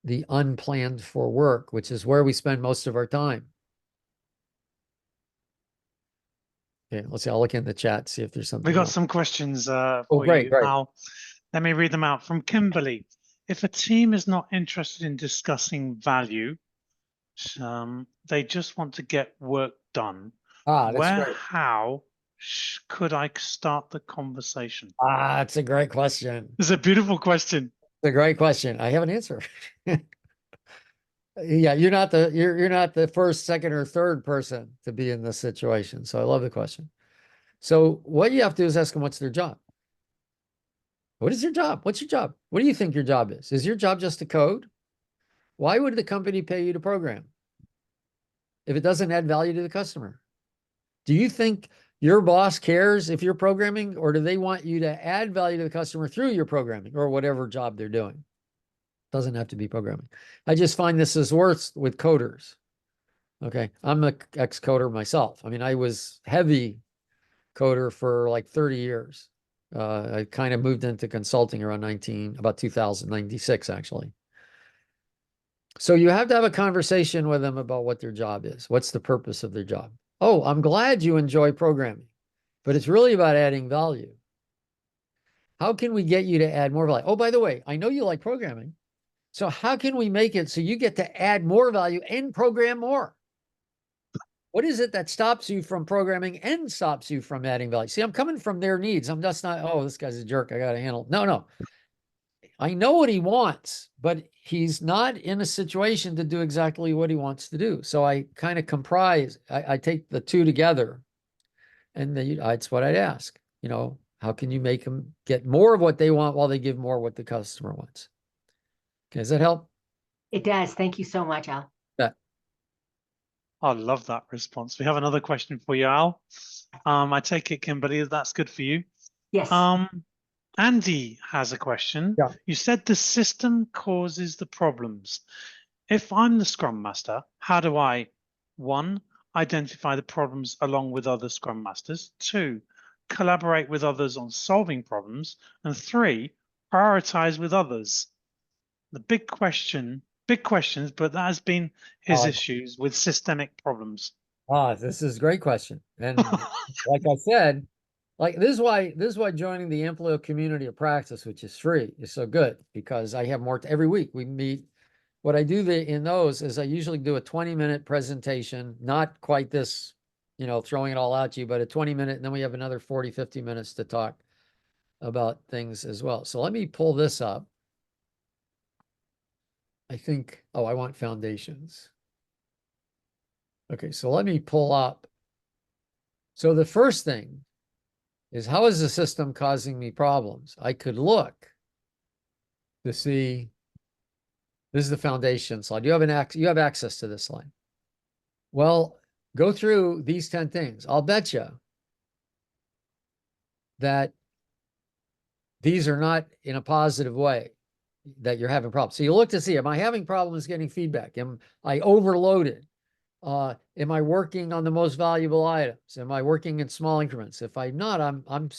the unplanned for work, which is where we spend most of our time. Okay, let's see. I'll look in the chat, see if there's something. We got else. some questions for great, you, great. Al. Let me read them out. From Kimberly. If a team is not interested in discussing value, they just want to get work done, how could I start the conversation? It's a great question. It's a beautiful question. It's a great question. I have an answer. Yeah, you're not the first, second, or third person to be in this situation. So I love the question. So what you have to do is ask them, what's their job? What is your job? What's your job? What do you think your job is? Is your job just to code? Why would the company pay you to program if it doesn't add value to the customer? Do you think your boss cares if you're programming, or do they want you to add value to the customer through your programming or whatever job they're doing? Doesn't have to be programming. I just find this is worse with coders. Okay. I'm an ex-coder myself. I mean, I was heavy coder for like 30 years. I kind of moved into consulting around about 2096, actually. So you have to have a conversation with them about what their job is. What's the purpose of their job? Oh, I'm glad you enjoy programming, but it's really about adding value. How can we get you to add more value? Oh, by the way, I know you like programming. So how can we make it so you get to add more value and program more? What is it that stops you from programming and stops you from adding value? See, I'm coming from their needs. I'm just not, oh, this guy's a jerk, I got to handle. No. I know what he wants, but he's not in a situation to do exactly what he wants to do. So I kind of I take the two together And then that's what I'd ask, you know, how can you make them get more of what they want while they give more what the customer wants? Okay, does that help? It does. Thank you so much, Al. Yeah. I love that response. We have another question for you, Al. I take it, Kimberly, that's good for you. Yes. Andy has a question. Yeah. You said the system causes the problems. If I'm the Scrum Master, how do I, 1, identify the problems along with other Scrum Masters, 2, collaborate with others on solving problems, and 3, prioritize with others? The big questions, but that has been his issues with systemic problems. This is a great question. And like I said, like this is why joining the Amplio community of practice, which is free, is so good, because I have more every week. We meet. What I do in those is I usually do a 20-minute presentation, not quite this, you know, throwing it all at you, but a 20-minute, and then we have another 40, 50 minutes to talk about things as well. So let me pull this up. I think, oh, I want foundations. Okay, so let me pull up. So the first thing is, how is the system causing me problems? I could look to see, this is the foundation slide. You have access to this slide. Well, go through these 10 things. I'll bet you that these are not in a positive way that you're having problems. So you look to see, am I having problems getting feedback? Am I overloaded? Am I working on the most valuable items? Am I working in small increments? If I'm not, I'm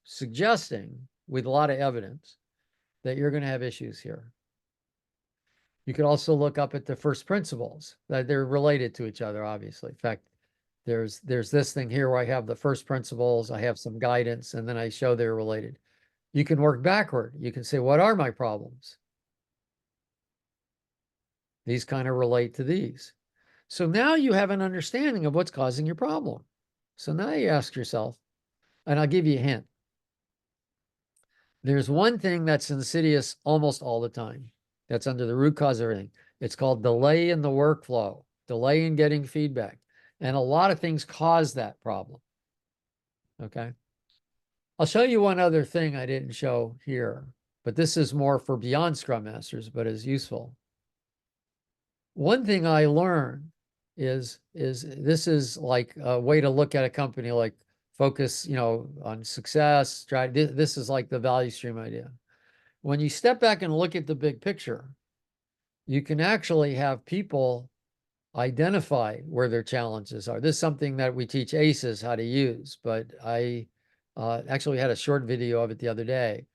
suggesting with a lot of evidence that you're going to have issues here. You could also look up at the first principles, that they're related to each other, obviously. In fact, there's this thing here where I have the first principles, I have some guidance, and then I show they're related. You can work backward. You can say, what are my problems? These kind of relate to these. So now you have an understanding of what's causing your problem. So now you ask yourself, and I'll give you a hint. There's one thing that's insidious almost all the time. That's under the root cause of everything. It's called delay in the workflow, delay in getting feedback. And a lot of things cause that problem. Okay. I'll show you one other thing I didn't show here, but this is more for beyond Scrum Masters, but is useful. One thing I learned is this is like a way to look at a company, like focus, you know, on success. This is like the value stream idea. When you step back and look at the big picture, you can actually have people identify where their challenges are. This is something that we teach ACEs how to use, but I actually had a short video of it the other day.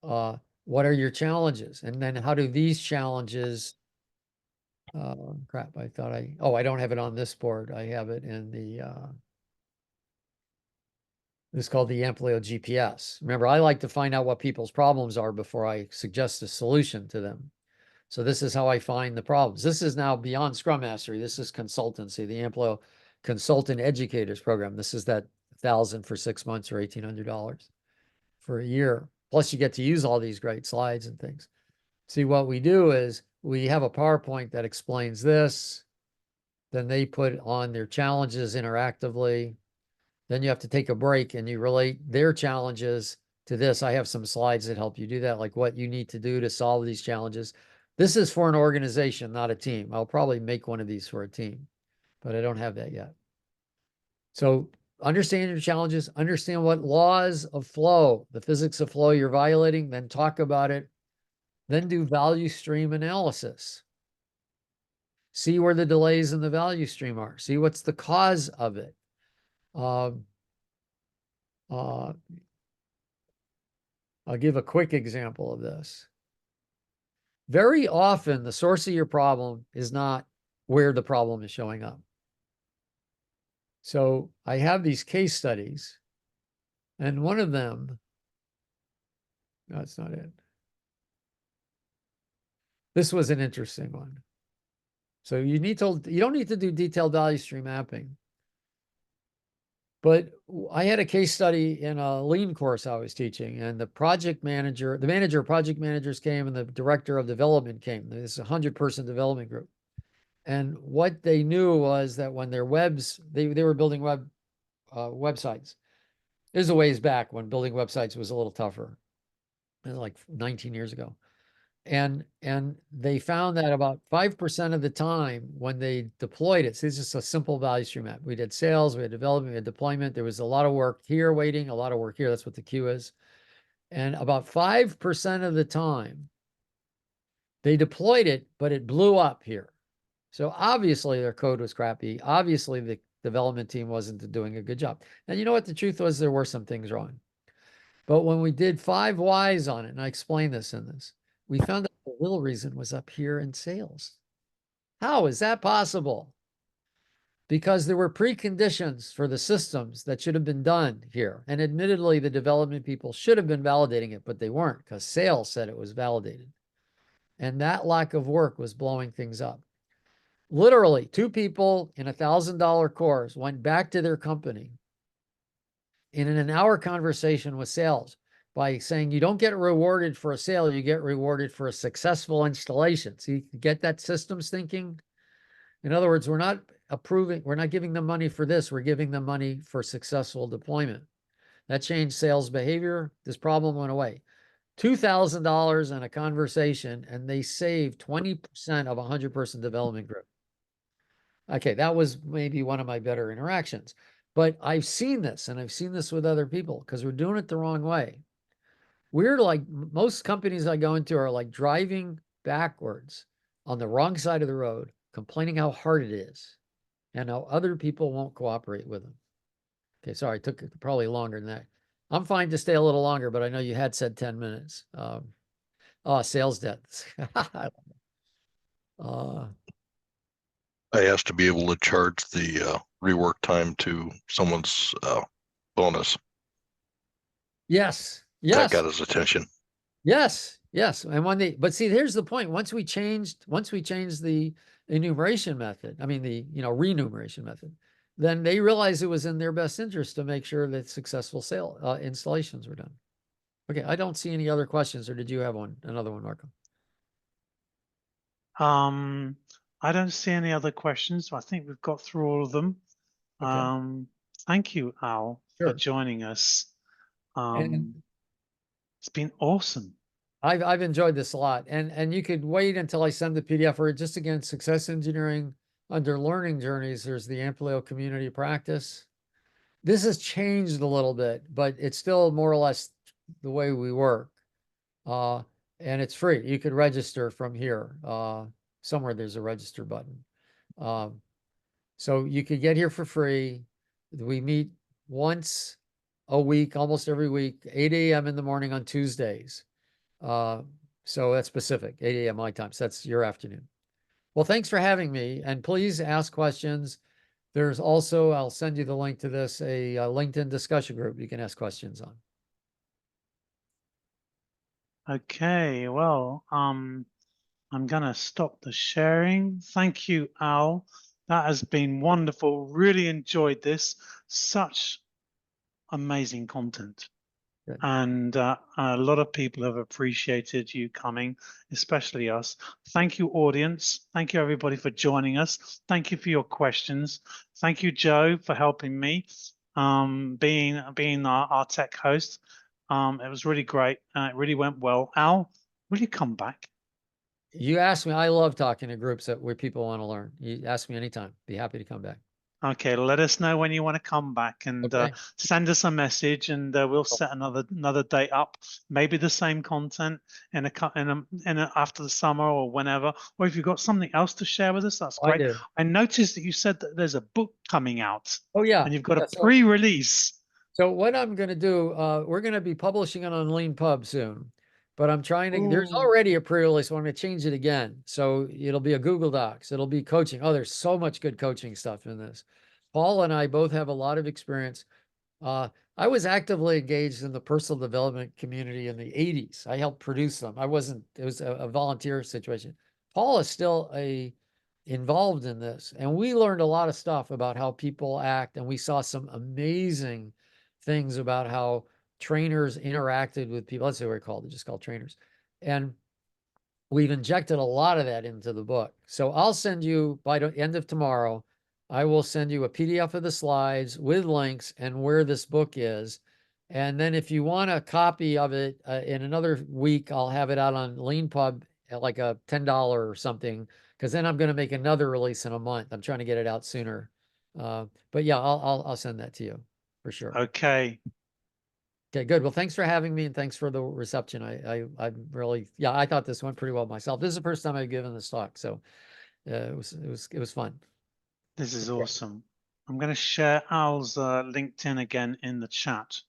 What are your challenges? And then how do these challenges, crap, I don't have it on this board. I have it in the, this is called the Amplio GPS. Remember, I like to find out what people's problems are before I suggest a solution to them. So this is how I find the problems. This is now beyond Scrum Mastery. This is consultancy, the Amplio Consultant Educators program. This is that 1,000 for 6 months or $1,800 for a year. Plus you get to use all these great slides and things. See, what we do is we have a PowerPoint that explains this. Then they put on their challenges interactively. Then you have to take a break and you relate their challenges to this. I have some slides that help you do that, like what you need to do to solve these challenges. This is for an organization, not a team. I'll probably make one of these for a team, but I don't have that yet. So understand your challenges, understand what laws of flow, the physics of flow you're violating, then talk about it, then do value stream analysis. See where the delays in the value stream are. See what's the cause of it. I'll give a quick example of this. Very often, the source of your problem is not where the problem is showing up. So I have these case studies, and one of them, no, that's not it. This was an interesting one. So you don't need to do detailed value stream mapping. But I had a case study in a lean course I was teaching, and the manager of project managers came, and the director of development came. This is a 100-person development group. And what they knew was that when their webs, they were building web websites. This is a ways back when building websites was a little tougher. It was like 19 years ago. And they found that about 5% of the time when they deployed it, so this is just a simple value stream map. We did sales, we had development, we had deployment. There was a lot of work here waiting, a lot of work here. That's what the queue is. And about 5% of the time, they deployed it, but it blew up here. So obviously their code was crappy. Obviously the development team wasn't doing a good job. And you know what? The truth was there were some things wrong. But when we did 5 whys on it, and I explained this in this, we found that the real reason was up here in sales. How is that possible? Because there were preconditions for the systems that should have been done here. And admittedly, the development people should have been validating it, but they weren't because sales said it was validated. And that lack of work was blowing things up. Literally, 2 people in $1,000 course went back to their company in an hour conversation with sales by saying, you don't get rewarded for a sale, you get rewarded for a successful installation. So you get that systems thinking. In other words, we're not giving them money for this, we're giving them money for successful deployment. That changed sales behavior. This problem went away. $2,000 in a conversation, and they saved 20% of a 100-person development group. Okay, that was maybe one of my better interactions. But I've seen this, and I've seen this with other people because we're doing it the wrong way. We're like, most companies I go into are like driving backwards on the wrong side of the road, complaining how hard it is and how other people won't cooperate with them. Okay, sorry, it took probably longer than that. I'm fine to stay a little longer, but I know you had said 10 minutes. Sales debts. I asked to be able to charge the rework time to someone's bonus. Yes. That got his attention. Yes. And but see, here's the point. Once we changed the enumeration method, I mean the remuneration method, then they realized it was in their best interest to make sure that successful installations were done. Okay, I don't see any other questions, or did you have another one, Marco? I don't see any other questions. I think we've got through all of them. Okay. Thank you, Al, for joining us. It's been awesome. I've enjoyed this a lot. And you could wait until I send the PDF, or just again, success engineering under learning journeys. There's the Amplio community practice. This has changed a little bit, but it's still more or less the way we work. And it's free. You could register from here. Somewhere there's a register button. So you could get here for free. We meet once a week, almost every week, 8 a.m. in the morning on Tuesdays. So that's Pacific, 8 a.m. my time. So that's your afternoon. Well, thanks for having me. And please ask questions. There's also, I'll send you the link to this, a LinkedIn discussion group you can ask questions on. Okay, well, I'm gonna stop the sharing. Thank you, Al. That has been wonderful. Really enjoyed this. Such amazing content. Good. And a lot of people have appreciated you coming, especially us. Thank you, audience. Thank you, everybody, for joining us. Thank you for your questions. Thank you, Joe, for helping me, being our tech host. It was really great. It really went well. Al, will you come back? You asked me. I love talking to groups where people want to learn. You ask me anytime. Be happy to come back. Okay, let us know when you want to come back, and send us a message, and we'll set another date up. Maybe the same content in a after the summer or whenever. Or if you've got something else to share with us, that's great. I noticed that you said that there's a book coming out. Oh yeah, and you've got a pre-release. So what I'm going to do, we're going to be publishing it on LeanPub soon, but I'm trying to. There's already a pre-release, so I'm going to change it again. So it'll be a Google Docs. It'll be coaching. Oh, there's so much good coaching stuff in this. Paul and I both have a lot of experience. I was actively engaged in the personal development community in the 80s. I helped produce them. It was a volunteer situation. Paul is still involved in this, and we learned a lot of stuff about how people act, and we saw some amazing things about how trainers interacted with people. That's what we're called. They're just called trainers. And we've injected a lot of that into the book. So I'll send you by the end of tomorrow I will send you a PDF of the slides with links and where this book is. And then if you want a copy of it in another week, I'll have it out on LeanPub at like a $10 or something, because then I'm going to make another release in a month. I'm trying to get it out sooner. But yeah, I'll send that to you for sure. Okay. Okay, good. Well, thanks for having me and thanks for the reception. I really, yeah, I thought this went pretty well myself. This is the first time I've given this talk, so it was fun. This is awesome. I'm going to share Al's LinkedIn again in the chat,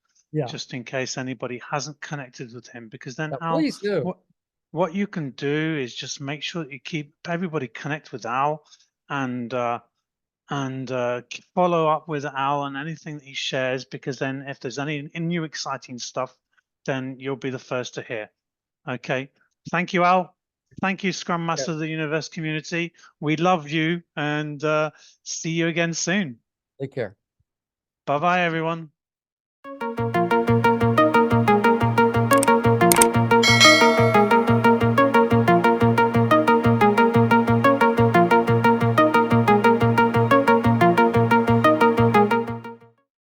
just in case anybody hasn't connected with him, because then Al, please do. What you can do is just make sure that you keep everybody connect with Al and follow up with Al and anything that he shares, because then if there's any new exciting stuff, then you'll be the first to hear. Okay. Thank you, Al. Thank you, Scrum Master of the Universe community. We love you and see you again soon. Take care. Bye-bye, everyone.